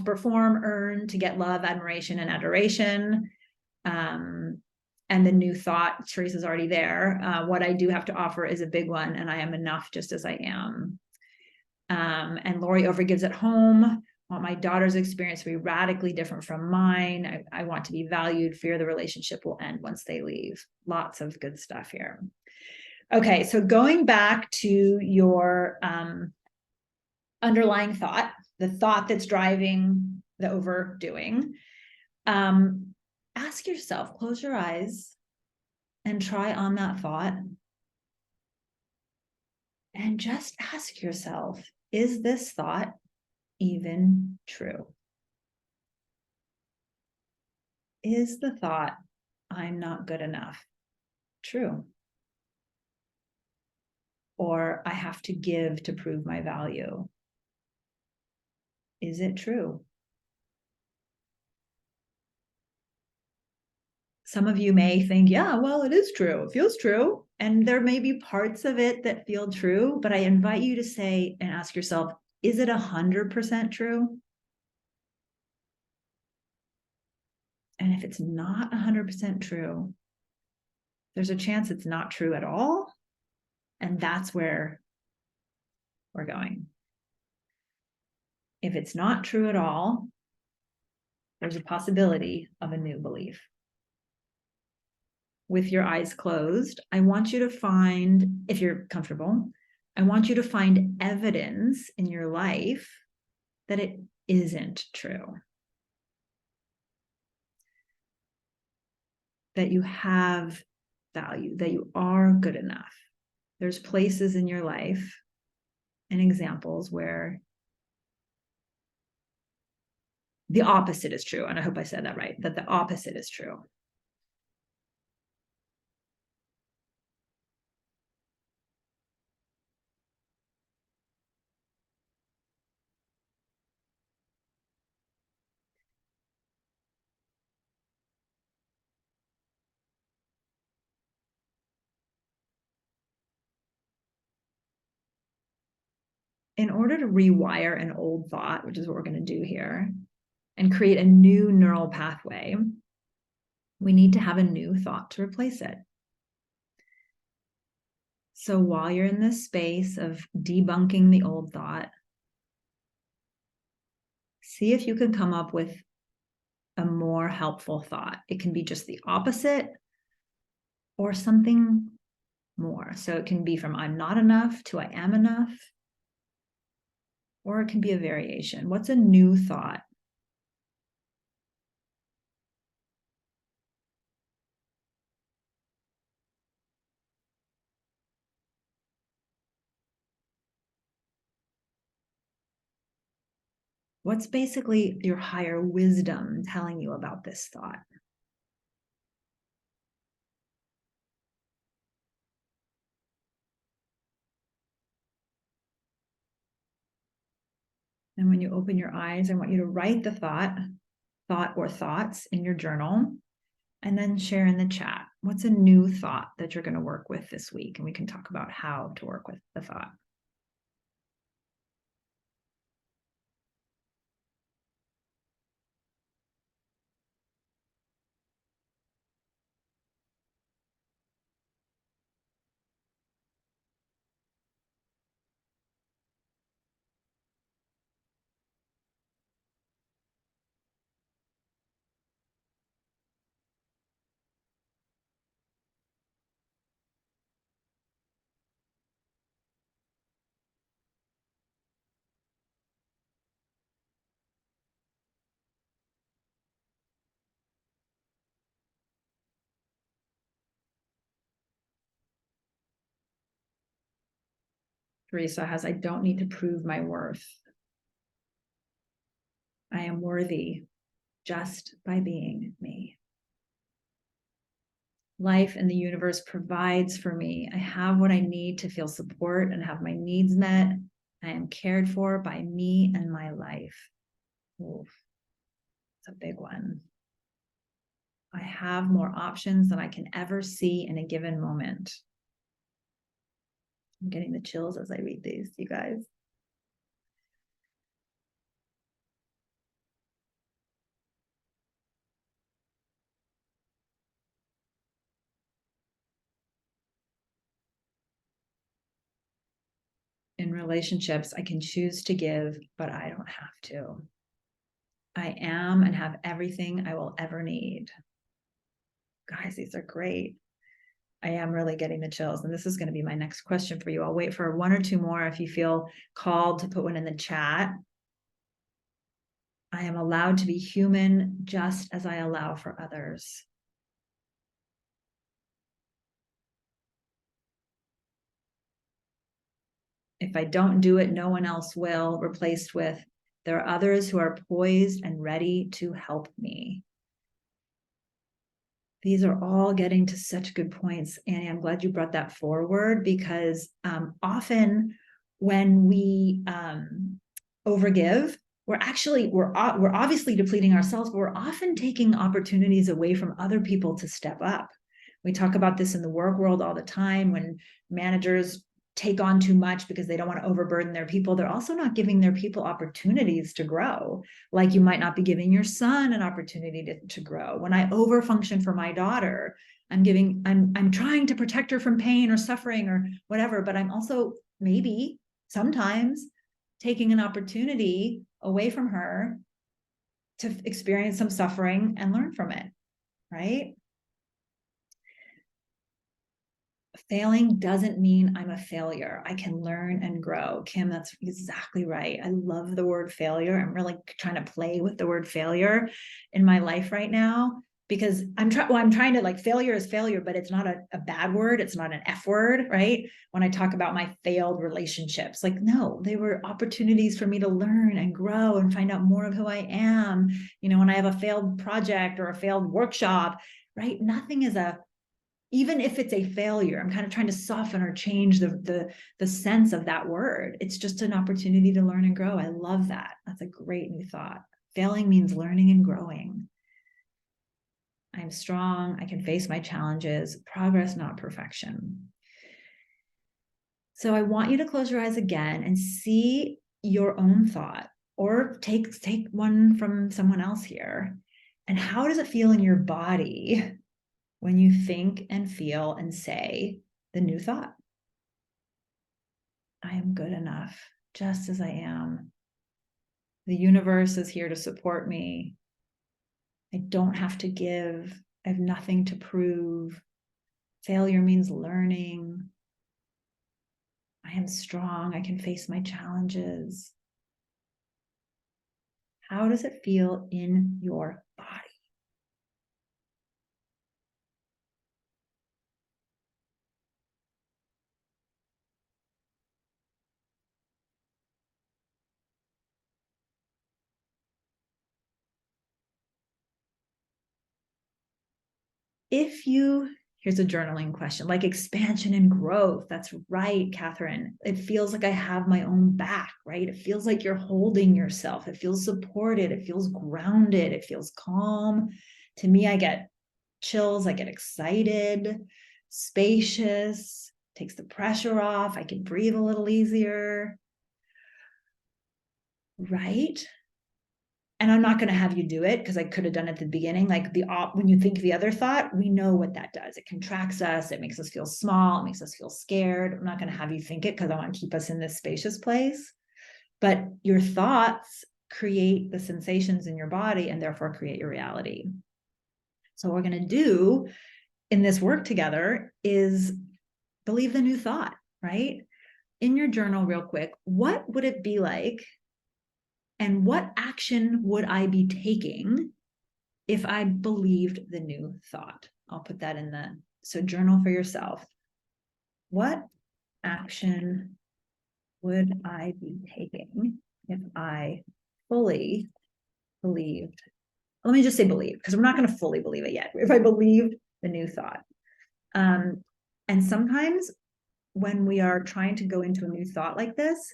perform, earn to get love, admiration, and adoration. And the new thought, Teresa's already there. What I do have to offer is a big one, and I am enough just as I am. And Lori overgives at home. I want my daughter's experience to be radically different from mine. I want to be valued. Fear the relationship will end once they leave. Lots of good stuff here. Okay, so going back to your underlying thought, the thought that's driving the overdoing, ask yourself, close your eyes and try on that thought. And just ask yourself, is this thought even true? Is the thought, I'm not good enough. True. Or I have to give to prove my value. Is it true? Some of you may think, yeah, well, it is true. It feels true. And there may be parts of it that feel true, but I invite you to say and ask yourself, is it 100% true? And if it's not 100% true, there's a chance it's not true at all. And that's where we're going. If it's not true at all, there's a possibility of a new belief. With your eyes closed, I want you to find, if you're comfortable, I want you to find evidence in your life that it isn't true. That you have value, that you are good enough. There's places in your life and examples where the opposite is true. And I hope I said that right, that the opposite is true. In order to rewire an old thought, which is what we're going to do here, and create a new neural pathway, we need to have a new thought to replace it. So while you're in this space of debunking the old thought, see if you can come up with a more helpful thought. It can be just the opposite or something more. So it can be from I'm not enough to I am enough, or it can be a variation. What's a new thought? What's basically your higher wisdom telling you about this thought? And when you open your eyes, I want you to write the thought or thoughts in your journal, and then share in the chat. What's a new thought that you're going to work with this week? And we can talk about how to work with the thought. Teresa has, I don't need to prove my worth. I am worthy just by being me. Life and the universe provides for me. I have what I need to feel support and have my needs met. I am cared for by me and my life. Oof, it's a big one. I have more options than I can ever see in a given moment. I'm getting the chills as I read these, you guys. In relationships, I can choose to give, but I don't have to. I am and have everything I will ever need. Guys, these are great. I am really getting the chills. And this is going to be my next question for you. I'll wait for one or two more if you feel called to put one in the chat. I am allowed to be human just as I allow for others. If I don't do it, no one else will. Replaced with, there are others who are poised and ready to help me. These are all getting to such good points, Annie. I'm glad you brought that forward, because often when we overgive, we're obviously depleting ourselves, but we're often taking opportunities away from other people to step up. We talk about this in the work world all the time. When managers take on too much because they don't want to overburden their people, they're also not giving their people opportunities to grow. Like, you might not be giving your son an opportunity to grow. When I overfunction for my daughter, I'm trying to protect her from pain or suffering or whatever, but I'm also maybe sometimes taking an opportunity away from her to experience some suffering and learn from it, right? Failing doesn't mean I'm a failure. I can learn and grow. Kim, that's exactly right. I love the word failure. I'm really trying to play with the word failure in my life right now, because I'm trying to, like, failure is failure, but it's not a bad word. It's not an F word, right? When I talk about my failed relationships, like, no, they were opportunities for me to learn and grow and find out more of who I am. You know, when I have a failed project or a failed workshop, right? Nothing is even if it's a failure, I'm kind of trying to soften or change the sense of that word. It's just an opportunity to learn and grow. I love that. That's a great new thought. Failing means learning and growing. I'm strong. I can face my challenges. Progress, not perfection. So I want you to close your eyes again and see your own thought, or take one from someone else here. And how does it feel in your body when you think and feel and say the new thought? I am good enough just as I am. The universe is here to support me. I don't have to give. I have nothing to prove. Failure means learning. I am strong. I can face my challenges. How does it feel in your body? Here's a journaling question, like expansion and growth. That's right, Catherine. It feels like I have my own back, right? It feels like you're holding yourself. It feels supported. It feels grounded. It feels calm. To me, I get chills. I get excited, spacious, takes the pressure off. I can breathe a little easier, right? And I'm not going to have you do it, because I could have done it at the beginning. Like, when you think the other thought, we know what that does. It contracts us. It makes us feel small. It makes us feel scared. I'm not going to have you think it, because I want to keep us in this spacious place. But your thoughts create the sensations in your body, and therefore create your reality. So what we're going to do in this work together is believe the new thought, right? In your journal, real quick, what would it be like, and what action would I be taking if I believed the new thought? I'll put that in so journal for yourself. What action would I be taking if I fully believed? Let me just say believe, because we're not going to fully believe it yet. If I believed the new thought. And sometimes when we are trying to go into a new thought like this,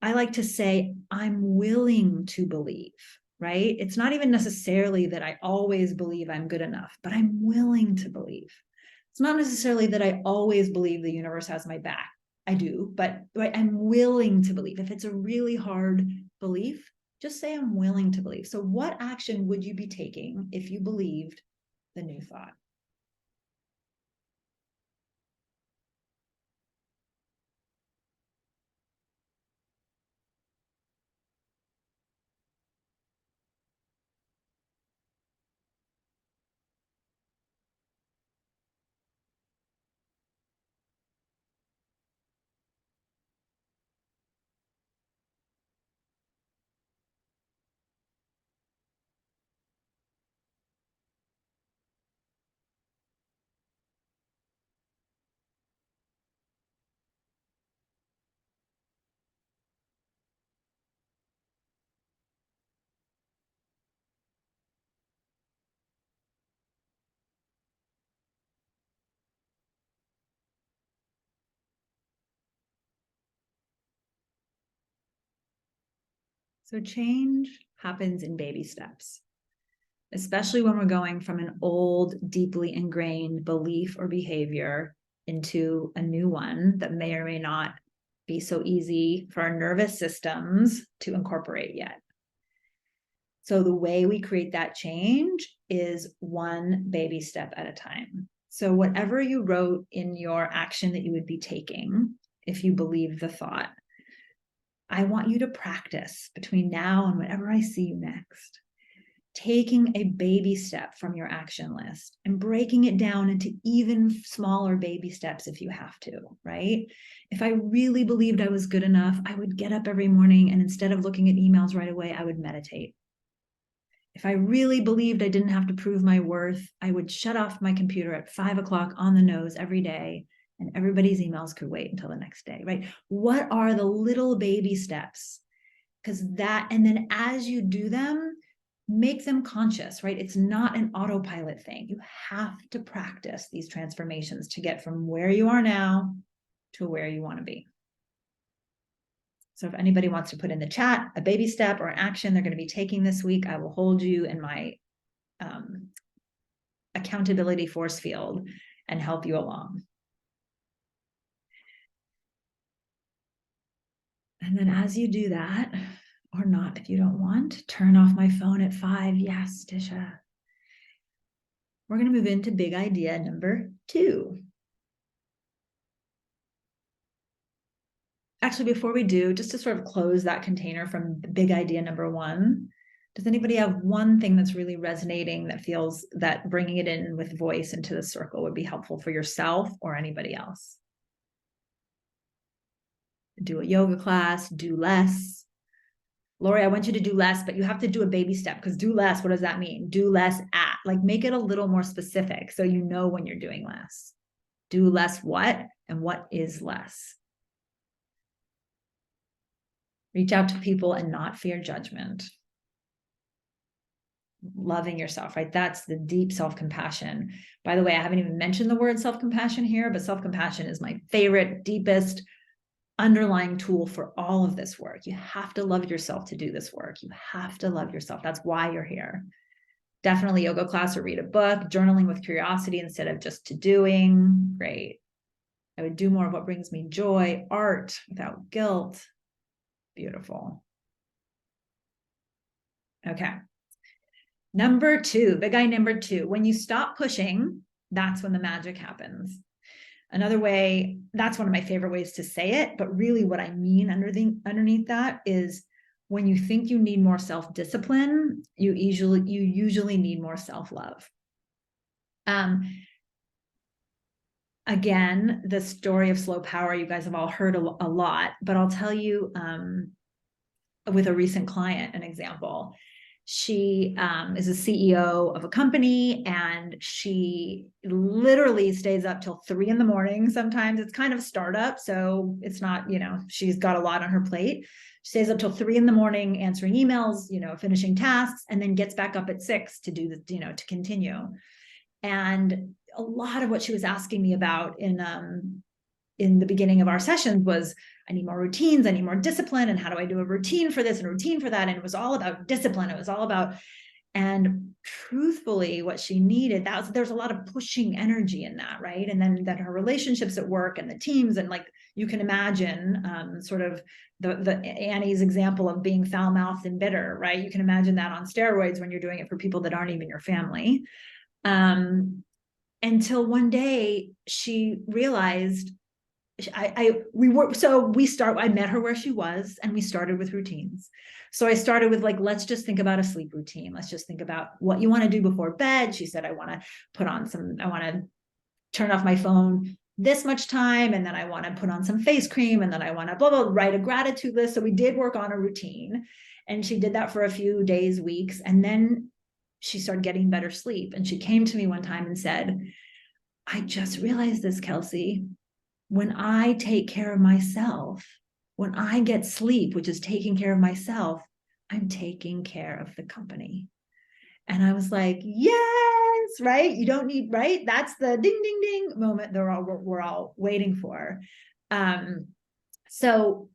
I like to say, I'm willing to believe, right? It's not even necessarily that I always believe I'm good enough, but I'm willing to believe. It's not necessarily that I always believe the universe has my back. I do, but I'm willing to believe. If it's a really hard belief, just say I'm willing to believe. So what action would you be taking if you believed the new thought? So change happens in baby steps, especially when we're going from an old, deeply ingrained belief or behavior into a new one that may or may not be so easy for our nervous systems to incorporate yet. So the way we create that change is one baby step at a time. So whatever you wrote in your action that you would be taking, if you believe the thought, I want you to practice between now and whenever I see you next, taking a baby step from your action list and breaking it down into even smaller baby steps if you have to, right? If I really believed I was good enough, I would get up every morning and instead of looking at emails right away, I would meditate. If I really believed I didn't have to prove my worth, I would shut off my computer at 5 o'clock on the nose every day, and everybody's emails could wait until the next day, right? What are the little baby steps? Because that, and then as you do them, make them conscious, right? It's not an autopilot thing. You have to practice these transformations to get from where you are now to where you want to be. So if anybody wants to put in the chat a baby step or an action they're going to be taking this week, I will hold you in my accountability force field and help you along. And then as you do that, or not if you don't want, turn off my phone at 5. Yes, Tisha. We're going to move into big idea number 2. Actually, before we do, just to sort of close that container from big idea number 1, does anybody have one thing that's really resonating that feels that bringing it in with voice into the circle would be helpful for yourself or anybody else? Do a yoga class, do less. Lori, I want you to do less, but you have to do a baby step, because do less, what does that mean? Do less at, like make it a little more specific so you know when you're doing less. Do less what, and what is less? Reach out to people and not fear judgment. Loving yourself, right? That's the deep self-compassion. By the way, I haven't even mentioned the word self-compassion here, but self-compassion is my favorite, deepest, underlying tool for all of this work. You have to love yourself to do this work. You have to love yourself. That's why you're here. Definitely yoga class or read a book, journaling with curiosity instead of just to doing. Great. I would do more of what brings me joy, art without guilt. Beautiful. Okay. Number 2, big eye number 2, when you stop pushing, that's when the magic happens. Another way, that's one of my favorite ways to say it, but really what I mean underneath that is when you think you need more self-discipline, you usually need more self-love. Again, the story of slow power, you guys have all heard a lot, but I'll tell you with a recent client, an example. She is a CEO of a company, and she literally stays up till 3 in the morning. Sometimes it's kind of a startup, so it's not, she's got a lot on her plate. She stays up till 3 in the morning, answering emails, finishing tasks, and then gets back up at 6 to do the, to continue. And a lot of what she was asking me about in the beginning of our sessions was, I need more routines, I need more discipline, and how do I do a routine for this and a routine for that? And it was all about discipline. It was all about, and truthfully, what she needed, there's a lot of pushing energy in that, right? And then that her relationships at work and the teams, and like you can imagine sort of the Annie's example of being foul-mouthed and bitter, right? You can imagine that on steroids when you're doing it for people that aren't even your family. Until one day she realized, I met her where she was, and we started with routines. So I started with let's just think about a sleep routine. Let's just think about what you want to do before bed. She said, I want to turn off my phone this much time, and then I want to put on some face cream, and then I want to blah, blah, write a gratitude list. So we did work on a routine, and she did that for a few days, weeks, and then she started getting better sleep. And she came to me one time and said, I just realized this, Kelsey. When I take care of myself, when I get sleep, which is taking care of myself, I'm taking care of the company. And I was like, yes, right? You don't need, right? That's the ding, ding, ding moment we're all waiting for. So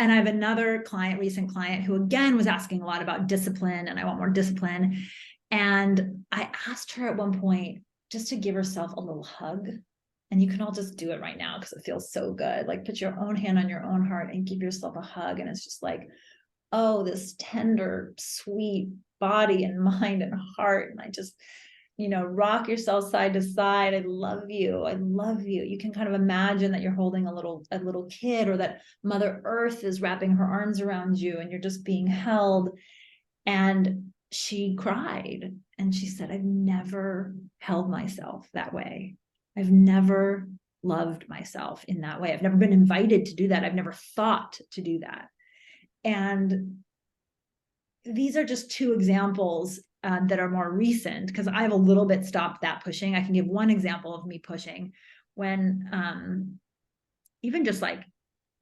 And I have another recent client who again was asking a lot about discipline, and I want more discipline. And I asked her at one point just to give herself a little hug. And you can all just do it right now because it feels so good. Like put your own hand on your own heart and give yourself a hug. And it's just like, oh, this tender, sweet body and mind and heart. And I just, rock yourself side to side. I love you. I love you. You can kind of imagine that you're holding a little kid, or that Mother Earth is wrapping her arms around you and you're just being held. And she cried and she said, I've never held myself that way. I've never loved myself in that way. I've never been invited to do that. I've never thought to do that. And these are just two examples that are more recent, because I've a little bit stopped that pushing. I can give one example of me pushing when even just like,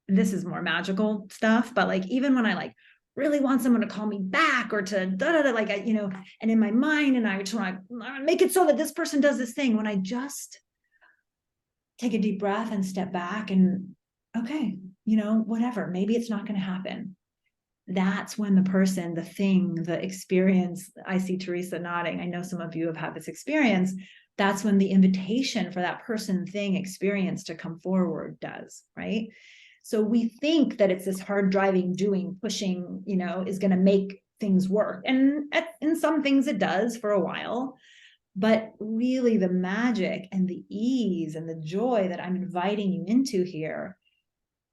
this is more magical stuff, but like even when I like really want someone to call me back or to like, and in my mind, and I just want to make it so that this person does this thing, when I just take a deep breath and step back and, okay, whatever, maybe it's not going to happen. That's when the person, the thing, the experience, I see Teresa nodding. I know some of you have had this experience. That's when the invitation for that person, thing, experience to come forward does, right? So we think that it's this hard driving, doing, pushing, is going to make things work. And in some things it does for a while. But really the magic and the ease and the joy that I'm inviting you into here,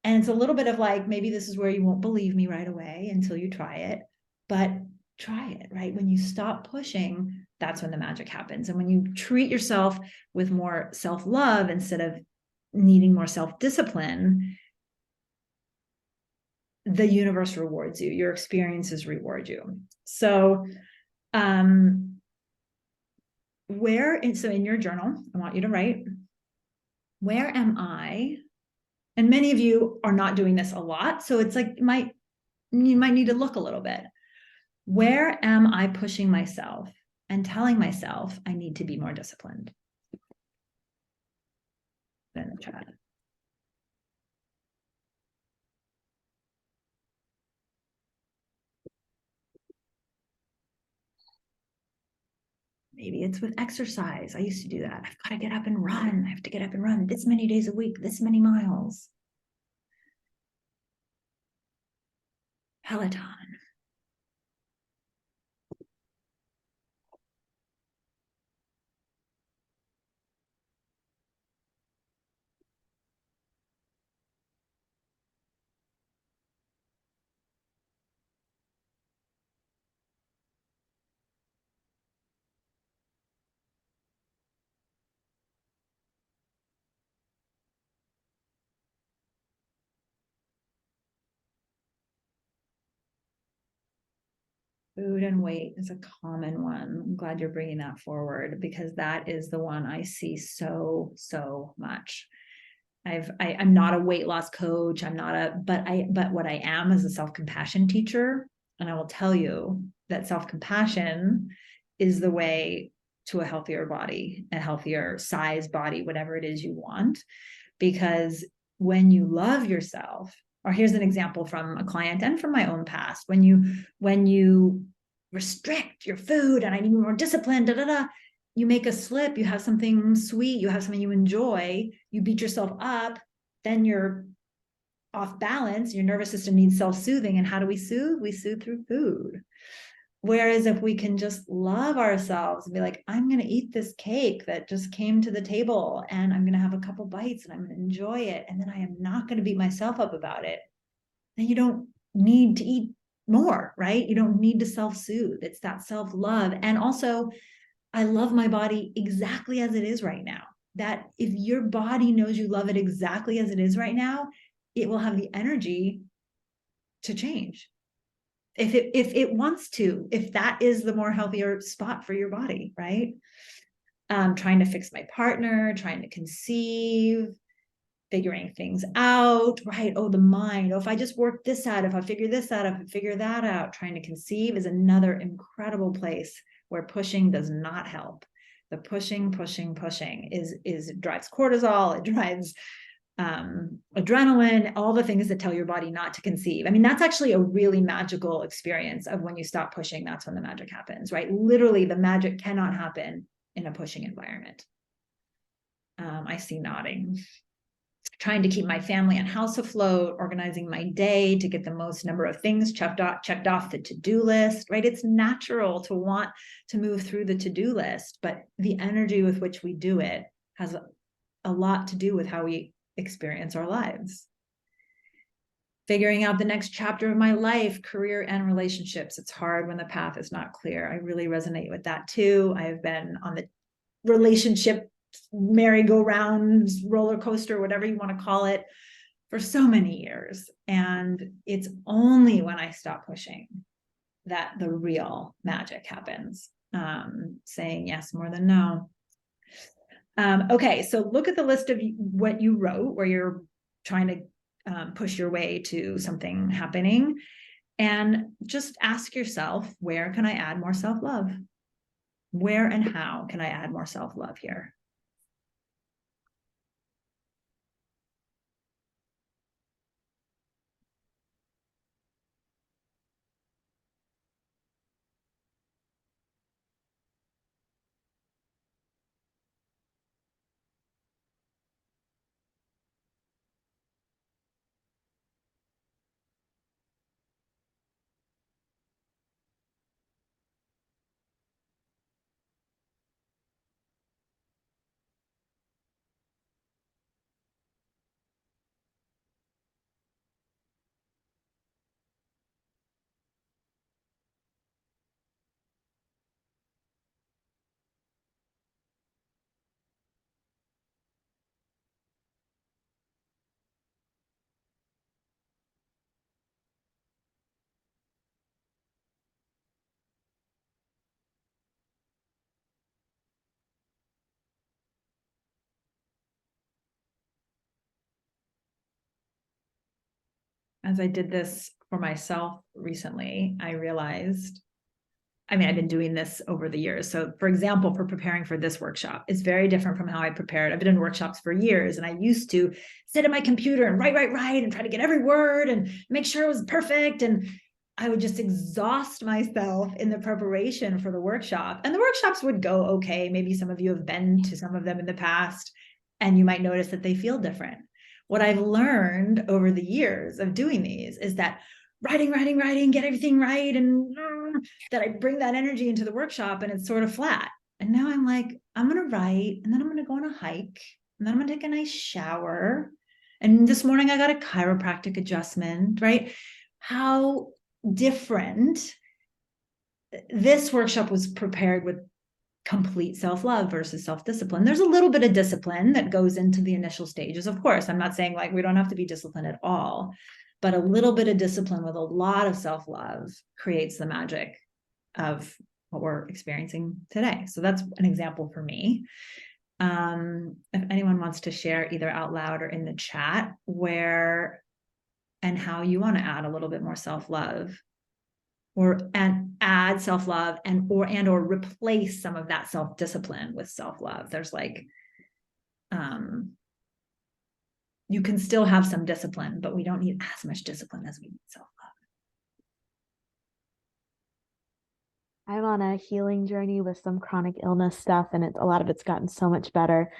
and it's a little bit of like, maybe this is where you won't believe me right away until you try it, but try it, right? When you stop pushing, that's when the magic happens. And when you treat yourself with more self-love instead of needing more self-discipline, the universe rewards you, your experiences reward you. So, so in your journal, I want you to write, where am I? And many of you are not doing this a lot. So it's like, you might need to look a little bit. Where am I pushing myself and telling myself I need to be more disciplined? Then the chat. Maybe it's with exercise. I used to do that. I've got to get up and run. I have to get up and run this many days a week, this many miles. Peloton. Food and weight is a common one. I'm glad you're bringing that forward, because that is the one I see so much. I'm not a weight loss coach. But what I am is a self-compassion teacher. And I will tell you that self-compassion is the way to a healthier body, a healthier size body, whatever it is you want. Because when you love yourself, or here's an example from a client and from my own past, when you restrict your food and I need more discipline, you make a slip, you have something sweet, you have something you enjoy, you beat yourself up, then you're off balance, your nervous system needs self-soothing. And how do we soothe? We soothe through food. Whereas if we can just love ourselves and be like, I'm going to eat this cake that just came to the table and I'm going to have a couple bites and I'm going to enjoy it. And then I am not going to beat myself up about it. Then you don't need to eat more, right? You don't need to self-soothe. It's that self-love. And also, I love my body exactly as it is right now. That if your body knows you love it exactly as it is right now, it will have the energy to change. If it wants to, if that is the more healthier spot for your body, right? Trying to fix my partner, trying to conceive, figuring things out, right? Oh, the mind. Oh, if I just work this out, if I figure this out, if I figure that out, trying to conceive is another incredible place where pushing does not help. The pushing is drives cortisol, it drives adrenaline, all the things that tell your body not to conceive. I mean, that's actually a really magical experience of when you stop pushing, that's when the magic happens, right? Literally, the magic cannot happen in a pushing environment. I see nodding. Trying to keep my family and house afloat, organizing my day to get the most number of things checked off the to-do list, right? It's natural to want to move through the to-do list, but the energy with which we do it has a lot to do with how we experience our lives. Figuring out the next chapter of my life, career and relationships. It's hard when the path is not clear. I really resonate with that too. I've been on the relationship merry-go-round, roller coaster, whatever you want to call it, for so many years. And it's only when I stop pushing that the real magic happens. Saying yes more than no. Okay, so look at the list of what you wrote where you're trying to push your way to something happening, and just ask yourself, where can I add more self-love? Where and how can I add more self-love here? As I did this for myself recently, I realized, I mean, I've been doing this over the years. So for example, for preparing for this workshop, it's very different from how I prepared. I've been in workshops for years, and I used to sit at my computer and write, and try to get every word and make sure it was perfect. And I would just exhaust myself in the preparation for the workshop. And the workshops would go okay. Maybe some of you have been to some of them in the past, and you might notice that they feel different. What I've learned over the years of doing these is that writing, get everything right, and that I bring that energy into the workshop and it's sort of flat. And now I'm like, I'm going to write, and then I'm going to go on a hike, and then I'm going to take a nice shower. And this morning I got a chiropractic adjustment, right? How different. This workshop was prepared with complete self-love versus self-discipline. There's a little bit of discipline that goes into the initial stages. Of course, I'm not saying like we don't have to be disciplined at all, but a little bit of discipline with a lot of self-love creates the magic of what we're experiencing today. So that's an example for me. If anyone wants to share either out loud or in the chat where and how you want to add a little bit more self-love, and add self-love and or replace some of that self-discipline with self-love. There's like, you can still have some discipline, but we don't need as much discipline as we need self-love.
I'm on a healing journey with some chronic illness stuff, and a lot of it's gotten so much better.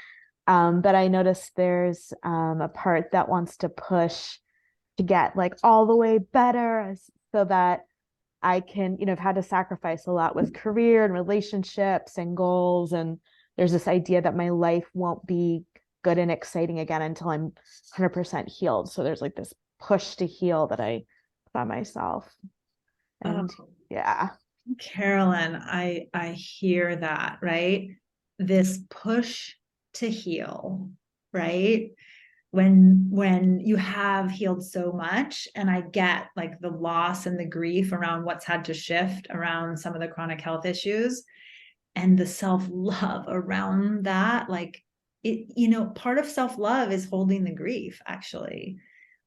But I noticed there's a part that wants to push to get like all the way better so that I can, I've had to sacrifice a lot with career and relationships and goals. And there's this idea that my life won't be good and exciting again until I'm 100% healed. So there's like this push to heal that I put on myself. And yeah.
Carolyn, I hear that, right? This push to heal, right? When you have healed so much, and I get like the loss and the grief around what's had to shift around some of the chronic health issues, and the self-love around that, like it, part of self-love is holding the grief, actually.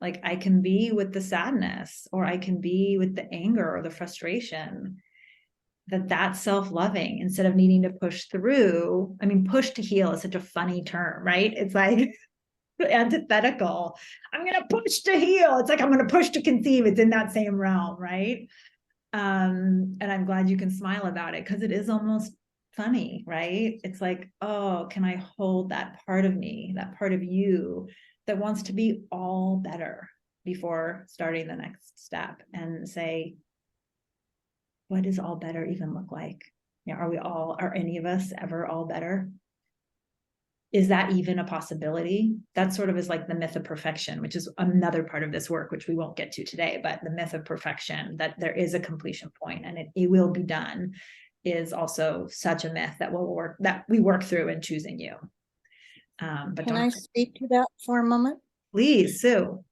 Like I can be with the sadness, or I can be with the anger or the frustration. That's self-loving instead of needing to push through. I mean, push to heal is such a funny term, right? It's like antithetical. I'm going to push to heal. It's like, I'm going to push to conceive. It's in that same realm, right? And I'm glad you can smile about it, because it is almost funny, right? It's like, oh, can I hold that part of me, that part of you that wants to be all better before starting the next step, and say, what does all better even look like? Yeah, are any of us ever all better? Is that even a possibility? That sort of is like the myth of perfection, which is another part of this work, which we won't get to today, but the myth of perfection, that there is a completion point and it will be done, is also such a myth that we work through in choosing you. But
Can I speak to that for a moment?
Please, Sue.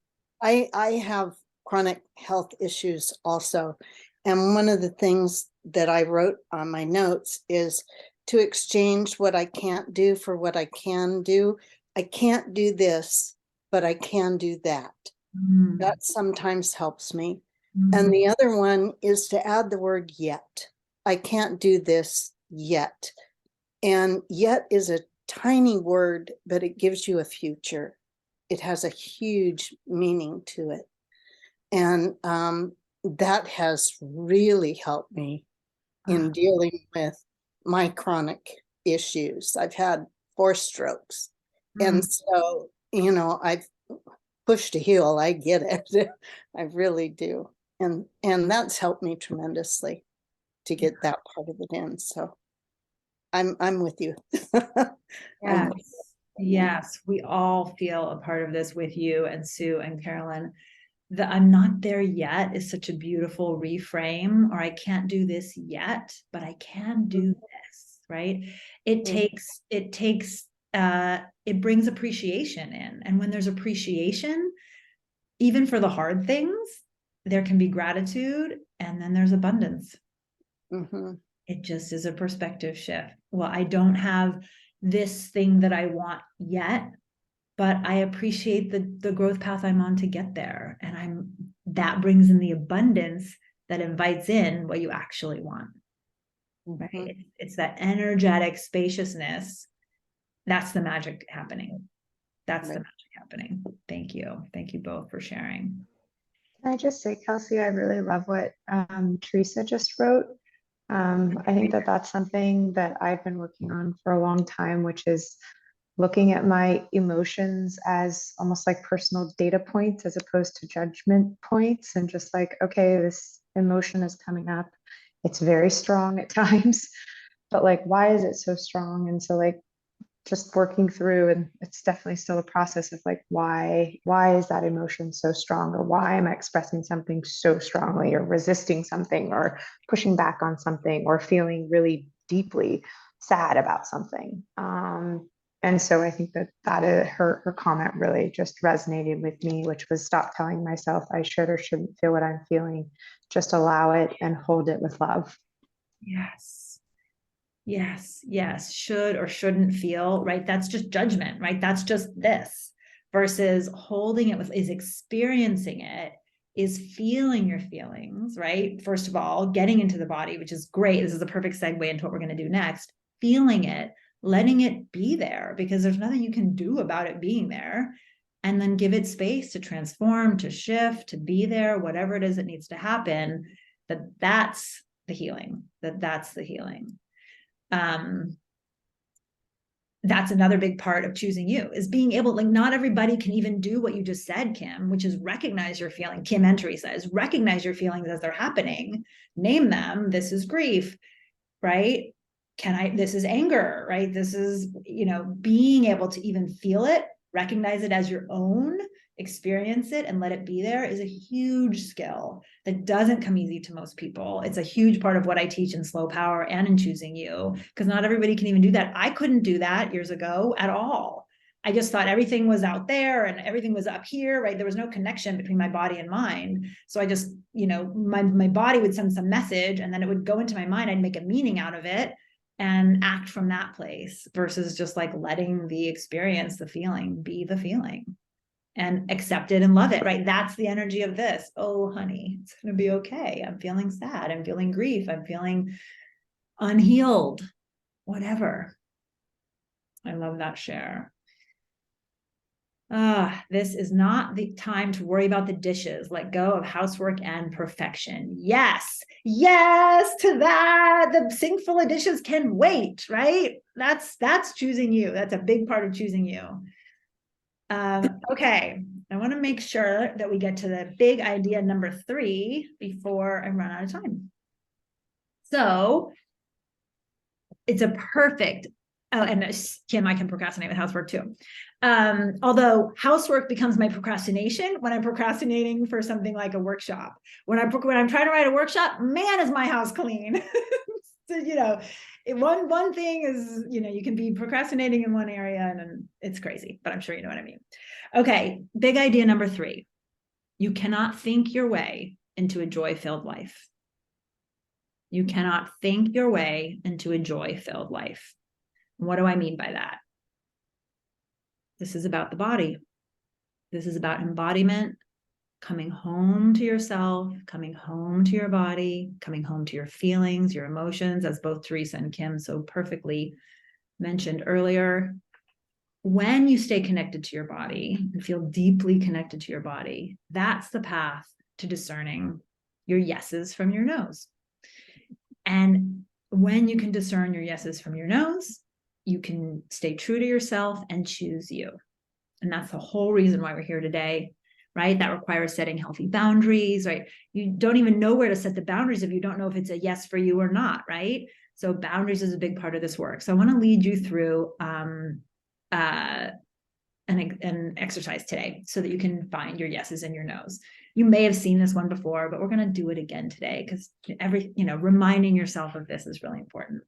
I have chronic health issues also. And one of the things that I wrote on my notes is to exchange what I can't do for what I can do. I can't do this, but I can do that. That sometimes helps me. And the other one is to add the word yet. I can't do this yet. And yet is a tiny word, but it gives you a future. It has a huge meaning to it. And that has really helped me in dealing with my chronic issues. I've had 4 strokes. And so, I've pushed to heal. I get it. I really do. And that's helped me tremendously to get that part of it in. So I'm with you.
Yes. Yes, we all feel a part of this with you and Sue and Carolyn. The I'm not there yet is such a beautiful reframe, or I can't do this yet, but I can do this, right? It brings appreciation in. And when there's appreciation, even for the hard things, there can be gratitude, and then there's abundance. It just is a perspective shift. Well, I don't have this thing that I want yet, but I appreciate the growth path I'm on to get there. And that brings in the abundance that invites in what you actually want. Right? It's that energetic spaciousness. That's the magic happening. That's the magic happening. Thank you. Thank you both for sharing.
Can I just say, Kelsey, I really love what Teresa just wrote. I think that that's something that I've been working on for a long time, which is looking at my emotions as almost like personal data points as opposed to judgment points, and just like, okay, this emotion is coming up. It's very strong at times, but like, why is it so strong? And so like just working through, and it's definitely still a process of like, why is that emotion so strong, or why am I expressing something so strongly, or resisting something, or pushing back on something, or feeling really deeply sad about something. And so I think that her comment really just resonated with me, which was, stop telling myself I should or shouldn't feel what I'm feeling. Just allow it and hold it with love.
Yes. Yes, yes, should or shouldn't feel, right? That's just judgment, right? That's just this, versus holding it with, is experiencing it, is feeling your feelings, right? First of all, getting into the body, which is great. This is a perfect segue into what we're going to do next. Feeling it, letting it be there, because there's nothing you can do about it being there. And then give it space to transform, to shift, to be there, whatever it is that needs to happen. That's the healing. That's the healing. That's another big part of choosing you, is being able, like, not everybody can even do what you just said, Kim, which is recognize your feeling. Kim Entry says, recognize your feelings as they're happening, name them. This is grief, right? This is anger, right? This is, being able to even feel it, recognize it as your own, experience it, and let it be there is a huge skill that doesn't come easy to most people. It's a huge part of what I teach in Slow Power and in Choosing You, because not everybody can even do that. I couldn't do that years ago at all. I just thought everything was out there and everything was up here, right? There was no connection between my body and mind. So I just, my body would send some message, and then it would go into my mind. I'd make a meaning out of it and act from that place, versus just like letting the experience, the feeling, be the feeling and accept it and love it, right? That's the energy of this. Oh, honey, it's going to be okay. I'm feeling sad. I'm feeling grief. I'm feeling unhealed, whatever. I love that share. This is not the time to worry about the dishes. Let go of housework and perfection. Yes, yes to that. The sink full of dishes can wait, right? That's choosing you. That's a big part of choosing you. Okay, I want to make sure that we get to the big idea number 3 before I run out of time. So it's a perfect, oh, and Kim, I can procrastinate with housework too. Although housework becomes my procrastination when I'm procrastinating for something like a workshop. When I'm trying to write a workshop, man, is my house clean. So, you know, one thing is, you know, you can be procrastinating in one area and then it's crazy, but I'm sure you know what I mean. Okay, big idea number 3. You cannot think your way into a joy-filled life. You cannot think your way into a joy-filled life. What do I mean by that? This is about the body. This is about embodiment, coming home to yourself, coming home to your body, coming home to your feelings, your emotions, as both Teresa and Kim so perfectly mentioned earlier. When you stay connected to your body and feel deeply connected to your body, that's the path to discerning your yeses from your nos. And when you can discern your yeses from your nos, you can stay true to yourself and choose you. And that's the whole reason why we're here today, right? That requires setting healthy boundaries, right? You don't even know where to set the boundaries if you don't know if it's a yes for you or not, right? So boundaries is a big part of this work. So I want to lead you through an exercise today so that you can find your yeses and your nos. You may have seen this one before, but we're going to do it again today because reminding yourself of this is really important.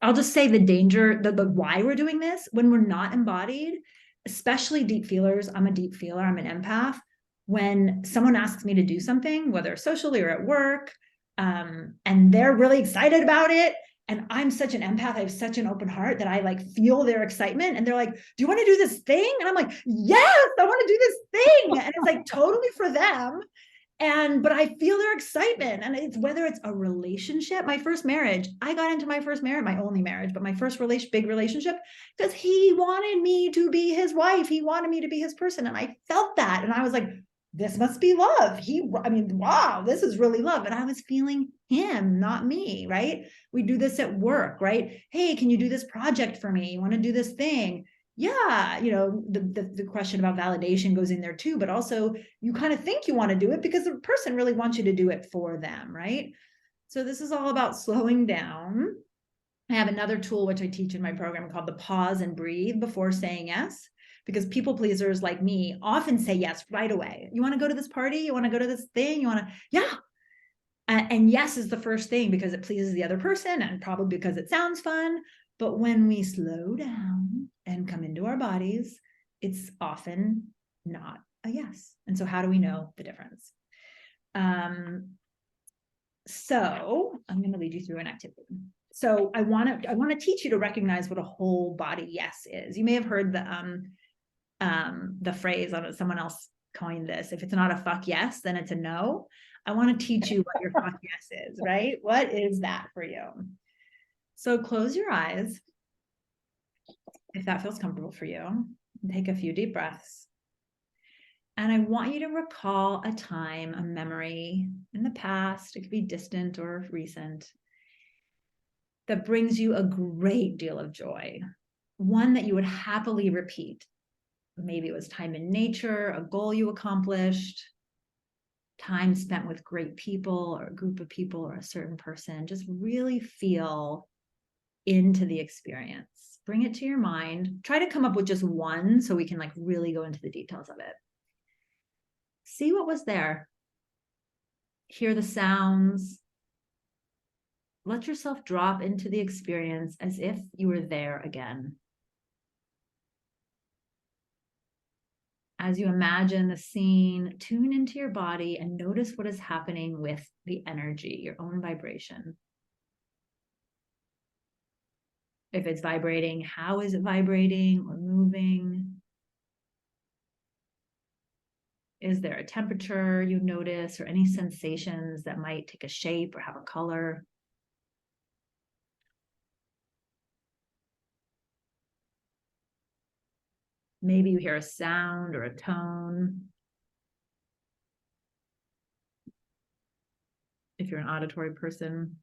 I'll just say the danger, the why we're doing this when we're not embodied, especially deep feelers. I'm a deep feeler. I'm an empath. When someone asks me to do something, whether socially or at work, and they're really excited about it, and I'm such an empath, I have such an open heart that I like feel their excitement, and they're like, do you want to do this thing? And I'm like, yes, I want to do this thing. And it's like totally for them. But I feel their excitement. And it's whether it's a relationship, my first marriage, I got into my first marriage, my only marriage, but my first big relationship, because he wanted me to be his wife. He wanted me to be his person. And I felt that. And I was like, this must be love. Wow, this is really love. And I was feeling him, not me, right? We do this at work, right? Hey, can you do this project for me? You want to do this thing? Yeah, the question about validation goes in there too, but also you kind of think you want to do it because the person really wants you to do it for them, right? So this is all about slowing down. I have another tool which I teach in my program called the pause and breathe before saying yes, because people pleasers like me often say yes right away. You want to go to this party? You want to go to this thing? You want to, yeah. And yes is the first thing because it pleases the other person and probably because it sounds fun. But when we slow down and come into our bodies, it's often not a yes. And so how do we know the difference? So I'm going to lead you through an activity. So I want to teach you to recognize what a whole body yes is. You may have heard the phrase, someone else coined this. If it's not a fuck yes, then it's a no. I want to teach you what your fuck yes is, right? What is that for you? So close your eyes, if that feels comfortable for you, and take a few deep breaths. And I want you to recall a time, a memory in the past, it could be distant or recent, that brings you a great deal of joy, one that you would happily repeat. Maybe it was time in nature, a goal you accomplished, time spent with great people or a group of people or a certain person. Just really feel into the experience. Bring it to your mind. Try to come up with just one so we can like really go into the details of it. See what was there. Hear the sounds. Let yourself drop into the experience as if you were there again. As you imagine the scene, tune into your body and notice what is happening with the energy, your own vibration. If it's vibrating, how is it vibrating or moving? Is there a temperature you notice or any sensations that might take a shape or have a color? Maybe you hear a sound or a tone. If you're an auditory person.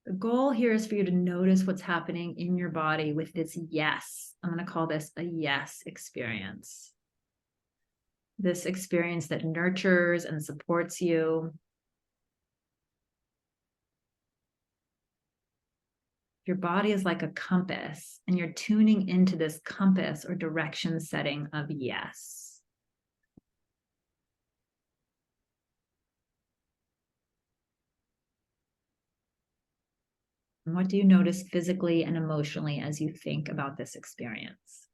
The goal here is for you to notice what's happening in your body with this yes. I'm going to call this a yes experience. This experience that nurtures and supports you. Your body is like a compass, and you're tuning into this compass or direction setting of yes. And what do you notice physically and emotionally as you think about this experience?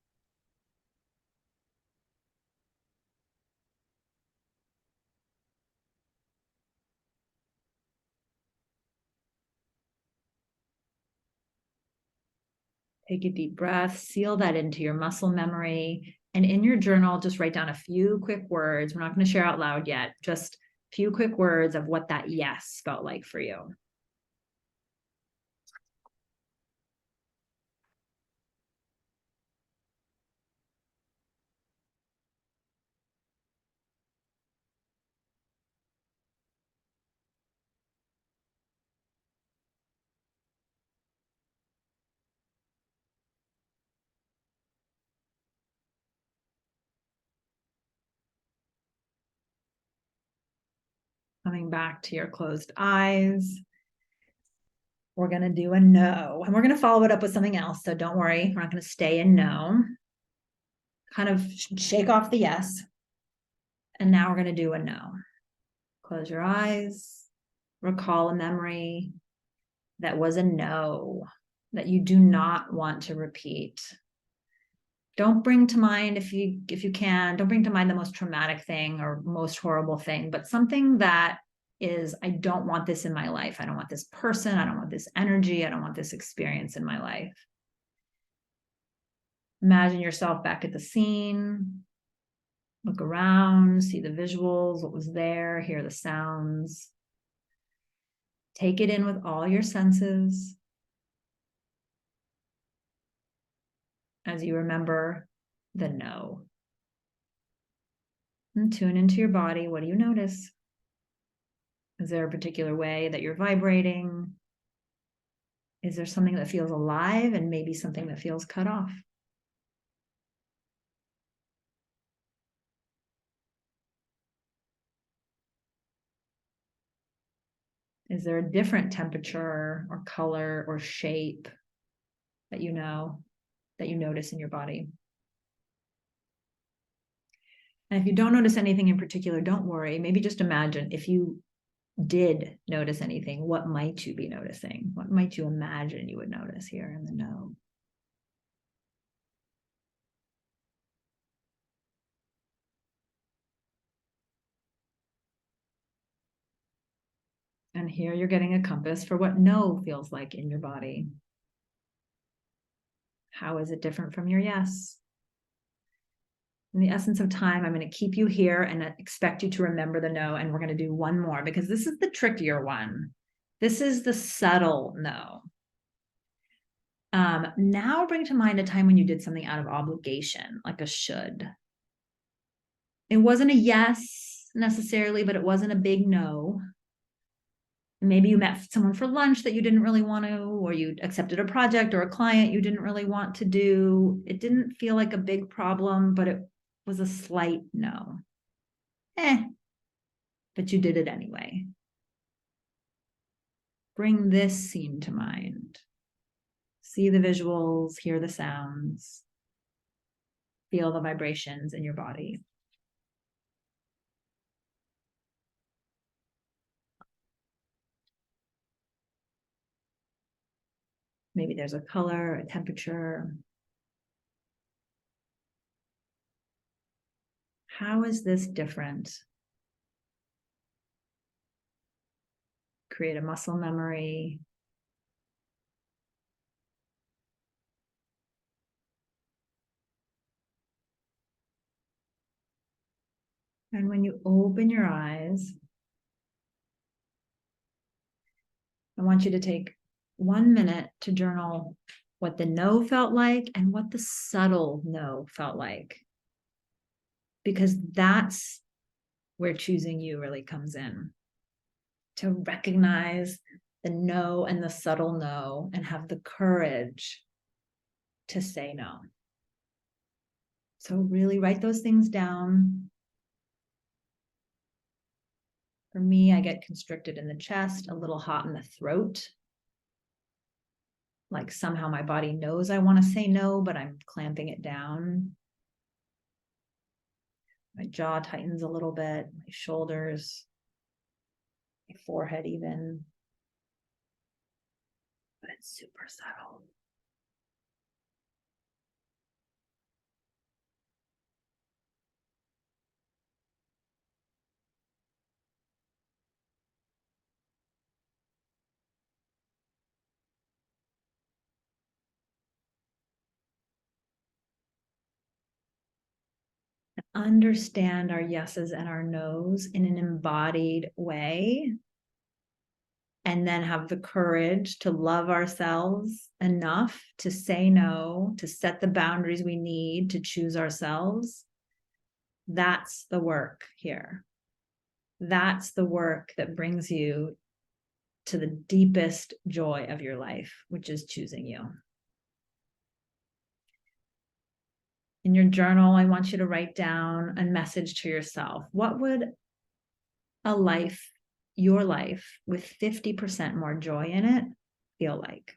Take a deep breath, seal that into your muscle memory. And in your journal, just write down a few quick words. We're not going to share out loud yet, just a few quick words of what that yes felt like for you. Coming back to your closed eyes. We're going to do a no, and we're going to follow it up with something else. So don't worry, we're not going to stay in no. Kind of shake off the yes. And now we're going to do a no. Close your eyes. Recall a memory that was a no, that you do not want to repeat. Don't bring to mind, if you can, don't bring to mind the most traumatic thing or most horrible thing, but something that is, I don't want this in my life. I don't want this person. I don't want this energy. I don't want this experience in my life. Imagine yourself back at the scene. Look around, see the visuals, what was there, hear the sounds. Take it in with all your senses. As you remember the no. And tune into your body. What do you notice? Is there a particular way that you're vibrating? Is there something that feels alive and maybe something that feels cut off? Is there a different temperature or color or shape that you know, that you notice in your body? And if you don't notice anything in particular, don't worry. Maybe just imagine if you did notice anything, what might you be noticing? What might you imagine you would notice here in the no? And here you're getting a compass for what no feels like in your body. How is it different from your yes? In the essence of time, I'm going to keep you here and expect you to remember the no. And we're going to do one more because this is the trickier one. This is the subtle no. Now bring to mind a time when you did something out of obligation, like a should. It wasn't a yes necessarily, but it wasn't a big no. Maybe you met someone for lunch that you didn't really want to, or you accepted a project or a client you didn't really want to do. It didn't feel like a big problem, but it was a slight no. But you did it anyway. Bring this scene to mind. See the visuals, hear the sounds, feel the vibrations in your body. Maybe there's a color, a temperature. How is this different? Create a muscle memory. And when you open your eyes, I want you to take 1 minute to journal what the no felt like and what the subtle no felt like. Because that's where choosing you really comes in. To recognize the no and the subtle no and have the courage to say no. So really write those things down. For me, I get constricted in the chest, a little hot in the throat. Like somehow my body knows I want to say no, but I'm clamping it down. My jaw tightens a little bit, my shoulders, my forehead even. But it's super subtle. Understand our yeses and our nos in an embodied way, and then have the courage to love ourselves enough to say no, to set the boundaries we need to choose ourselves. That's the work here. That's the work that brings you to the deepest joy of your life, which is choosing you. In your journal, I want you to write down a message to yourself. What would a life, your life, with 50% more joy in it feel like?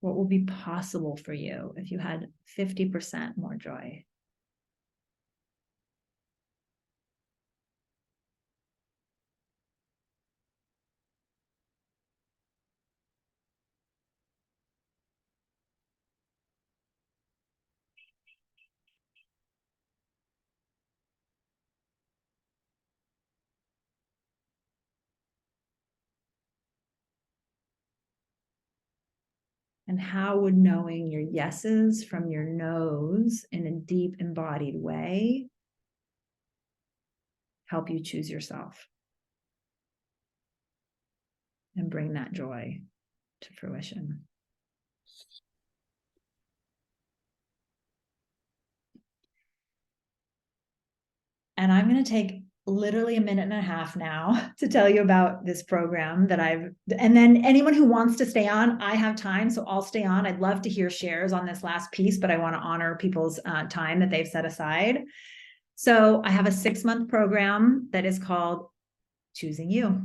What will be possible for you if you had 50% more joy? And how would knowing your yeses from your nos in a deep embodied way help you choose yourself and bring that joy to fruition? And I'm going to take literally a minute and a half now to tell you about this program that and then anyone who wants to stay on, I have time, so I'll stay on. I'd love to hear shares on this last piece, but I want to honor people's time that they've set aside. So I have a 6-month program that is called Choosing You,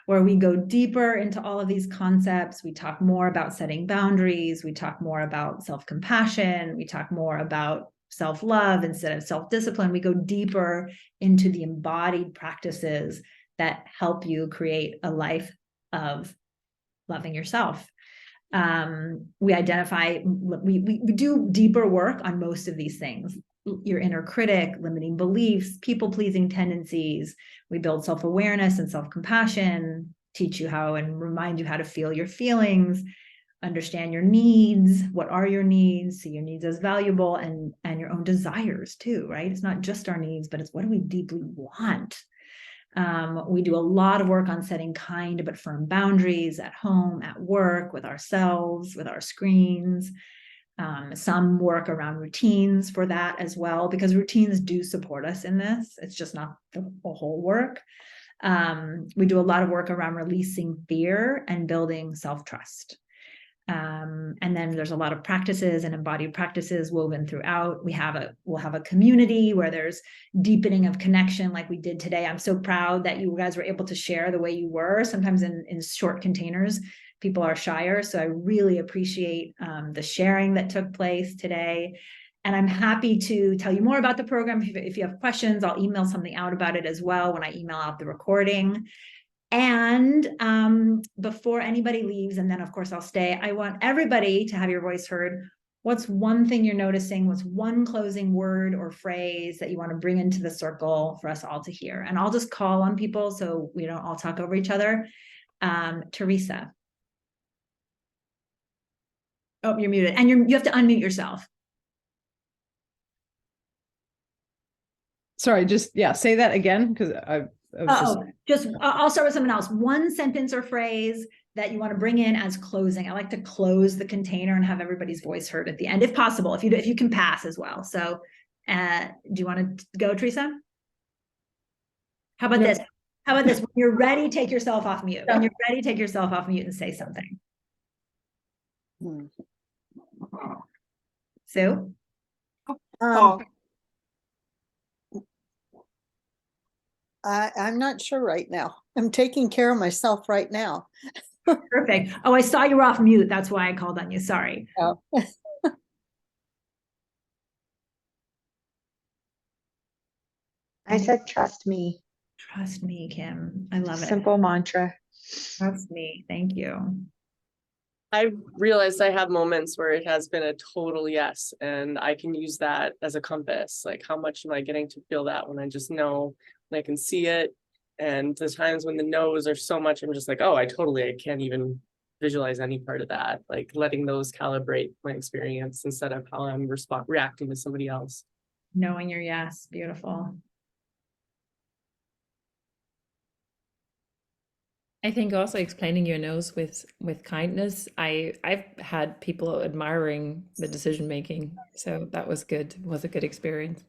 where we go deeper into all of these concepts. We talk more about setting boundaries. We talk more about self-compassion. We talk more about self-love instead of self-discipline. We go deeper into the embodied practices that help you create a life of loving yourself. We do deeper work on most of these things. Your inner critic, limiting beliefs, people-pleasing tendencies. We build self-awareness and self-compassion, teach you how and remind you how to feel your feelings, understand your needs. What are your needs? See your needs as valuable, and your own desires too, right? It's not just our needs, but it's what do we deeply want? We do a lot of work on setting kind but firm boundaries at home, at work, with ourselves, with our screens. Some work around routines for that as well, because routines do support us in this. It's just not the whole work. We do a lot of work around releasing fear and building self-trust. And then there's a lot of practices and embodied practices woven throughout. We'll have a community where there's deepening of connection like we did today. I'm so proud that you guys were able to share the way you were. Sometimes in short containers, people are shyer. So I really appreciate the sharing that took place today. And I'm happy to tell you more about the program. If you have questions, I'll email something out about it as well when I email out the recording. And before anybody leaves, and then of course I'll stay, I want everybody to have your voice heard. What's one thing you're noticing? What's one closing word or phrase that you want to bring into the circle for us all to hear? And I'll just call on people so we don't all talk over each other. Teresa. Oh, you're muted. And you have to unmute yourself.
Sorry, say that again, because I'll start with someone else.
One sentence or phrase that you want to bring in as closing. I like to close the container and have everybody's voice heard at the end, if possible, if you can pass as well. So do you want to go, Teresa? How about
Yep.
this? How about this? When you're ready, take yourself off mute. When you're ready, take yourself off mute and say something.
Hmm.
Sue?
I'm not sure right now. I'm taking care of myself right now.
Perfect. Oh, I saw you were off mute. That's why I called on you. Sorry.
Oh.
I said, trust me.
Trust me, Kim. I love it.
Simple mantra.
Trust me. Thank you.
I've realized I have moments where it has been a total yes, and I can use that as a compass. Like, how much am I getting to feel that when I just know, and I can see it? And the times when the no's are so much, I'm just like, oh, I can't even visualize any part of that. Like letting those calibrate my experience instead of how I'm reacting to somebody else.
Knowing your yes. Beautiful.
I think also explaining your no's with kindness. I've had people admiring the decision making, so that was good. Was a good experience.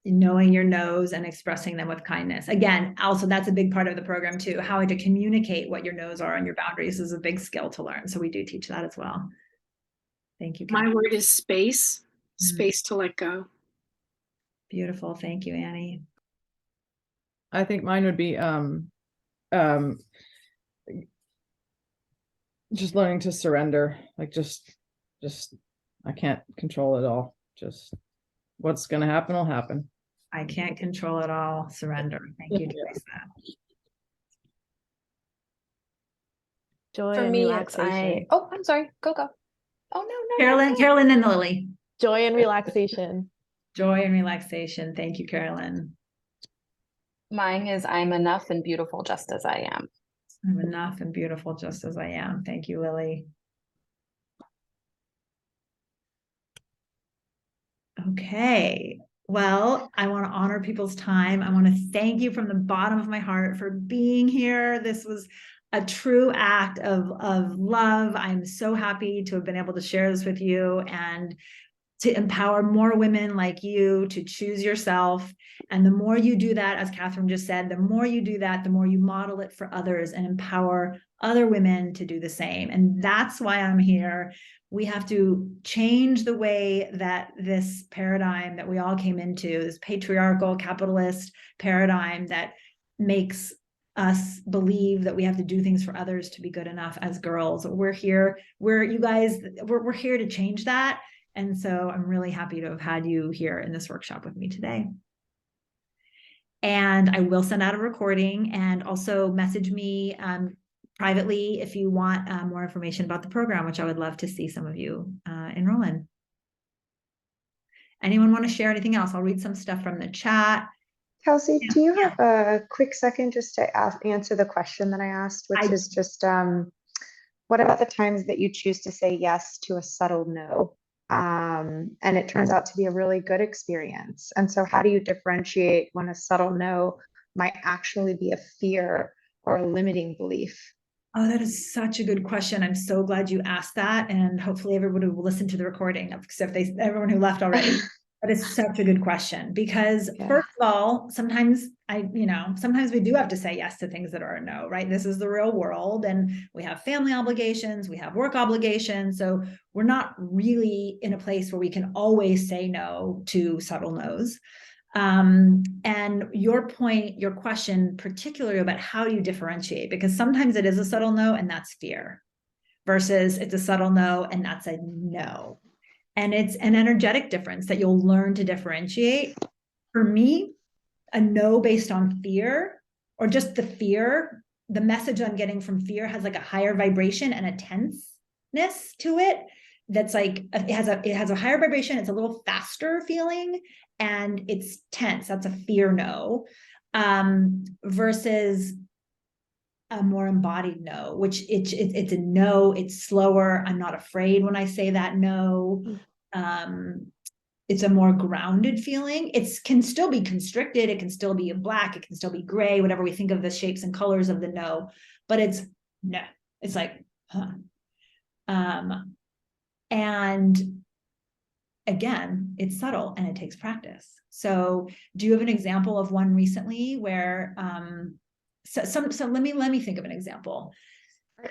Knowing your no's and expressing them with kindness. Again, also that's a big part of the program too. How to communicate what your no's are and your boundaries is a big skill to learn. So we do teach that as well. Thank you, Kim.
My word is space, space to let go.
Beautiful. Thank you, Annie.
I think mine would be just learning to surrender. Like just I can't control it all. Just what's gonna happen will happen.
I can't control it all. Surrender. Thank you, Teresa.
Joy
For
and
me,
relaxation.
oh, I'm sorry. Go. Oh, no.
Carolyn and Lily.
Joy and relaxation.
Joy and relaxation. Thank you, Carolyn.
Mine is I'm enough and beautiful just as I am.
I'm enough and beautiful just as I am. Thank you, Lily. Okay. Well, I want to honor people's time. I want to thank you from the bottom of my heart for being here. This was a true act of love. I'm so happy to have been able to share this with you and to empower more women like you to choose yourself. And the more you do that, as Catherine just said, the more you do that, the more you model it for others and empower other women to do the same. And that's why I'm here. We have to change the way that this paradigm that we all came into, this patriarchal capitalist paradigm that makes us believe that we have to do things for others to be good enough as girls. We're here, we're here to change that. And so I'm really happy to have had you here in this workshop with me today. And I will send out a recording and also message me privately if you want more information about the program, which I would love to see some of you enroll in. Anyone want to share anything else? I'll read some stuff from the chat.
Kelsey, do you have a quick second just to answer the question that I asked, which is just, what about the times that you choose to say yes to a subtle no? And it turns out to be a really good experience. And so how do you differentiate when a subtle no might actually be a fear or a limiting belief?
Oh, that is such a good question. I'm so glad you asked that. And hopefully everybody will listen to the recording, except everyone who left already. That is such a good question because first of all, sometimes we do have to say yes to things that are a no, right? This is the real world and we have family obligations, we have work obligations. So we're not really in a place where we can always say no to subtle no's. And your question, particularly about how do you differentiate, because sometimes it is a subtle no and that's fear versus it's a subtle no and that's a no. And it's an energetic difference that you'll learn to differentiate. For me, a no based on fear or just the fear, the message I'm getting from fear has like a higher vibration and a tenseness to it. That's like, it has a higher vibration. It's a little faster feeling and it's tense. That's a fear no, versus a more embodied no, which it's a no, it's slower. I'm not afraid when I say that no. It's a more grounded feeling. It can still be constricted. It can still be in black. It can still be gray, whatever we think of the shapes and colors of the no, but it's no. It's like, huh. And again, it's subtle and it takes practice. So do you have an example of one recently where, so let me think of an example.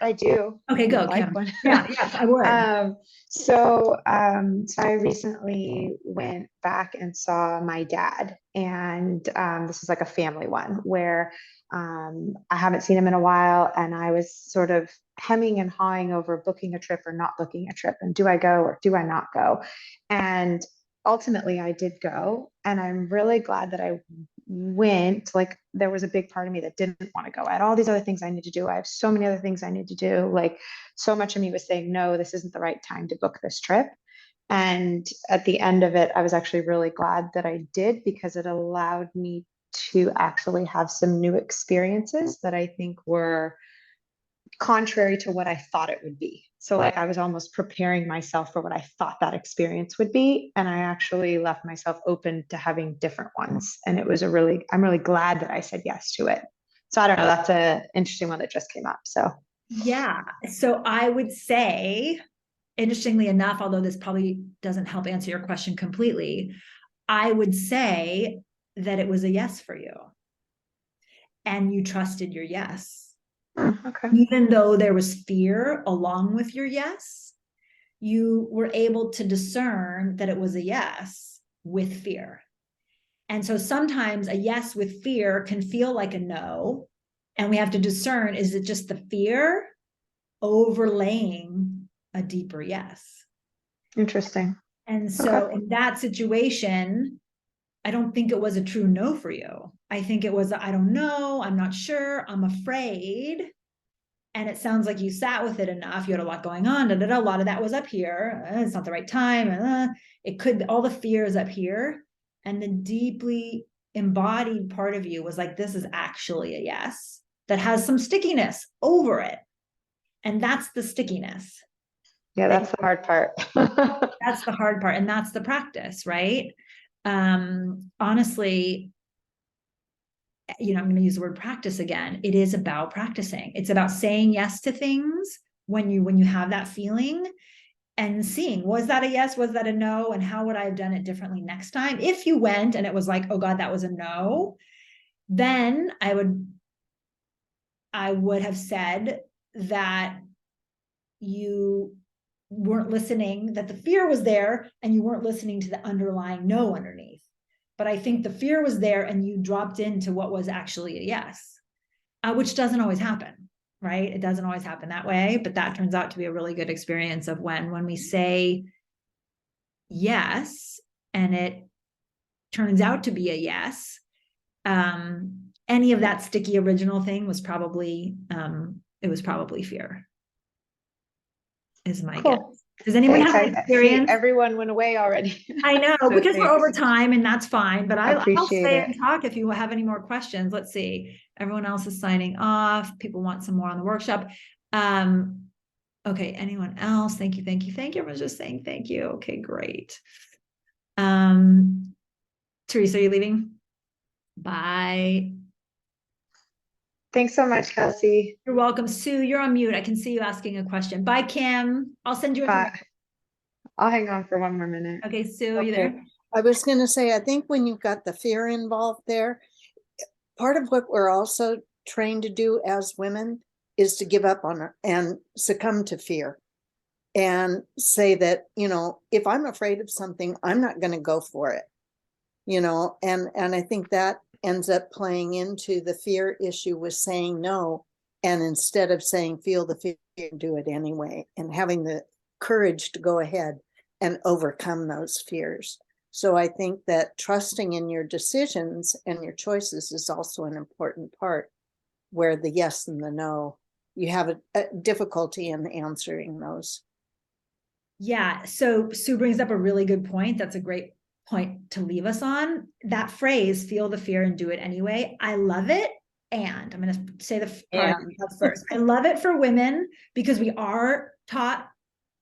I do.
Okay, go,
Like
Kim.
one.
Yeah, yes, I would.
So I recently went back and saw my dad, and this is like a family one where I haven't seen him in a while, and I was sort of hemming and hawing over booking a trip or not booking a trip, and do I go or do I not go? And ultimately, I did go, and I'm really glad that I went. Like, there was a big part of me that didn't want to go. I had all these other things I need to do. I have so many other things I need to do. Like, so much of me was saying, no, this isn't the right time to book this trip. And at the end of it, I was actually really glad that I did, because it allowed me to actually have some new experiences that I think were contrary to what I thought it would be. So like, I was almost preparing myself for what I thought that experience would be. And I actually left myself open to having different ones. And it was I'm really glad that I said yes to it. So I don't know, that's an interesting one that just came up. So
Yeah. So I would say, interestingly enough, although this probably doesn't help answer your question completely, I would say that it was a yes for you. And you trusted your yes.
okay.
Even though there was fear along with your yes, you were able to discern that it was a yes with fear. And so sometimes a yes with fear can feel like a no. And we have to discern, is it just the fear overlaying a deeper yes?
Interesting.
And so
Okay.
in that situation, I don't think it was a true no for you. I think it was, I don't know, I'm not sure, I'm afraid. And it sounds like you sat with it enough. You had a lot going on. A lot of that was up here. It's not the right time. It could, all the fear is up here. And the deeply embodied part of you was like, this is actually a yes that has some stickiness over it. And that's the stickiness.
Yeah, that's the hard part.
That's the hard part. And that's the practice, right? Honestly, I'm going to use the word practice again. It is about practicing. It's about saying yes to things when you have that feeling, and seeing, was that a yes? Was that a no? And how would I have done it differently next time? If you went and it was like, oh God, that was a no, then I would have said that you weren't listening, that the fear was there and you weren't listening to the underlying no underneath. But I think the fear was there and you dropped into what was actually a yes, which doesn't always happen, right? It doesn't always happen that way, but that turns out to be a really good experience of when we say yes and it turns out to be a yes. Any of that sticky original thing was probably fear, is my guess. Does anyone have an experience?
Everyone went away already.
I know,
So
because we're
thanks.
over time, and that's fine, but I'll
Appreciate
stay
it.
and talk if you have any more questions. Let's see. Everyone else is signing off. People want some more on the workshop. Okay, anyone else? Thank you. Everyone's just saying thank you. Okay, great. Teresa, are you leaving? Bye.
Thanks so much, Kelsey.
You're welcome. Sue, you're on mute. I can see you asking a question. Bye, Kim. I'll send you information.
I'll hang on for one more minute.
Okay, Sue, are you there?
I was going to say, I think when you've got the fear involved there, part of what we're also trained to do as women is to give up on it and succumb to fear and say that, if I'm afraid of something, I'm not going to go for it, and I think that ends up playing into the fear issue with saying no. And instead of saying, feel the fear, do it anyway, and having the courage to go ahead and overcome those fears. So I think that trusting in your decisions and your choices is also an important part, where the yes and the no, you have a difficulty in answering those.
Yeah, so Sue brings up a really good point. That's a great point to leave us on. That phrase, feel the fear and do it anyway. I love it. And I'm going to say the part first. I love it for women because we are taught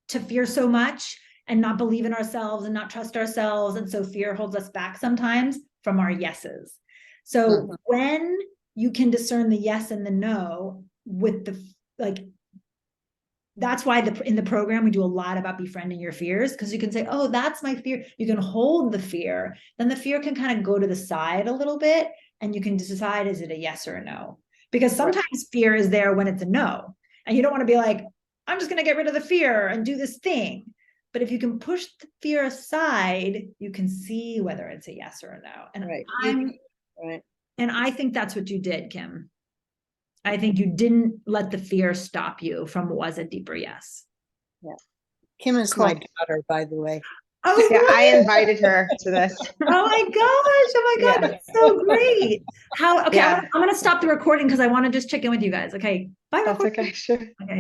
to fear so much and not believe in ourselves and not trust ourselves. And so fear holds us back sometimes from our yeses. So when you can discern the yes and the no with the, like, that's why in the program we do a lot about befriending your fears, because you can say, oh, that's my fear. You can hold the fear, then the fear can kind of go to the side a little bit, and you can decide, is it a yes or a no? Because sometimes fear is there when it's a no, and you don't want to be like, I'm just going to get rid of the fear and do this thing. But if you can push the fear aside, you can see whether it's a yes or a no. And
Right.
and I think that's what you did, Kim. I think you didn't let the fear stop you from what was a deeper yes.
Kim is my daughter, by the way.
Oh,
Yeah, I
great.
invited her to this.
Oh my gosh. Oh my God.
Yeah.
That's so great. Okay,
Yeah.
I'm gonna stop the recording because I want to just check in with you guys. Okay. Bye.
That's
recording.
okay, sure.
Okay.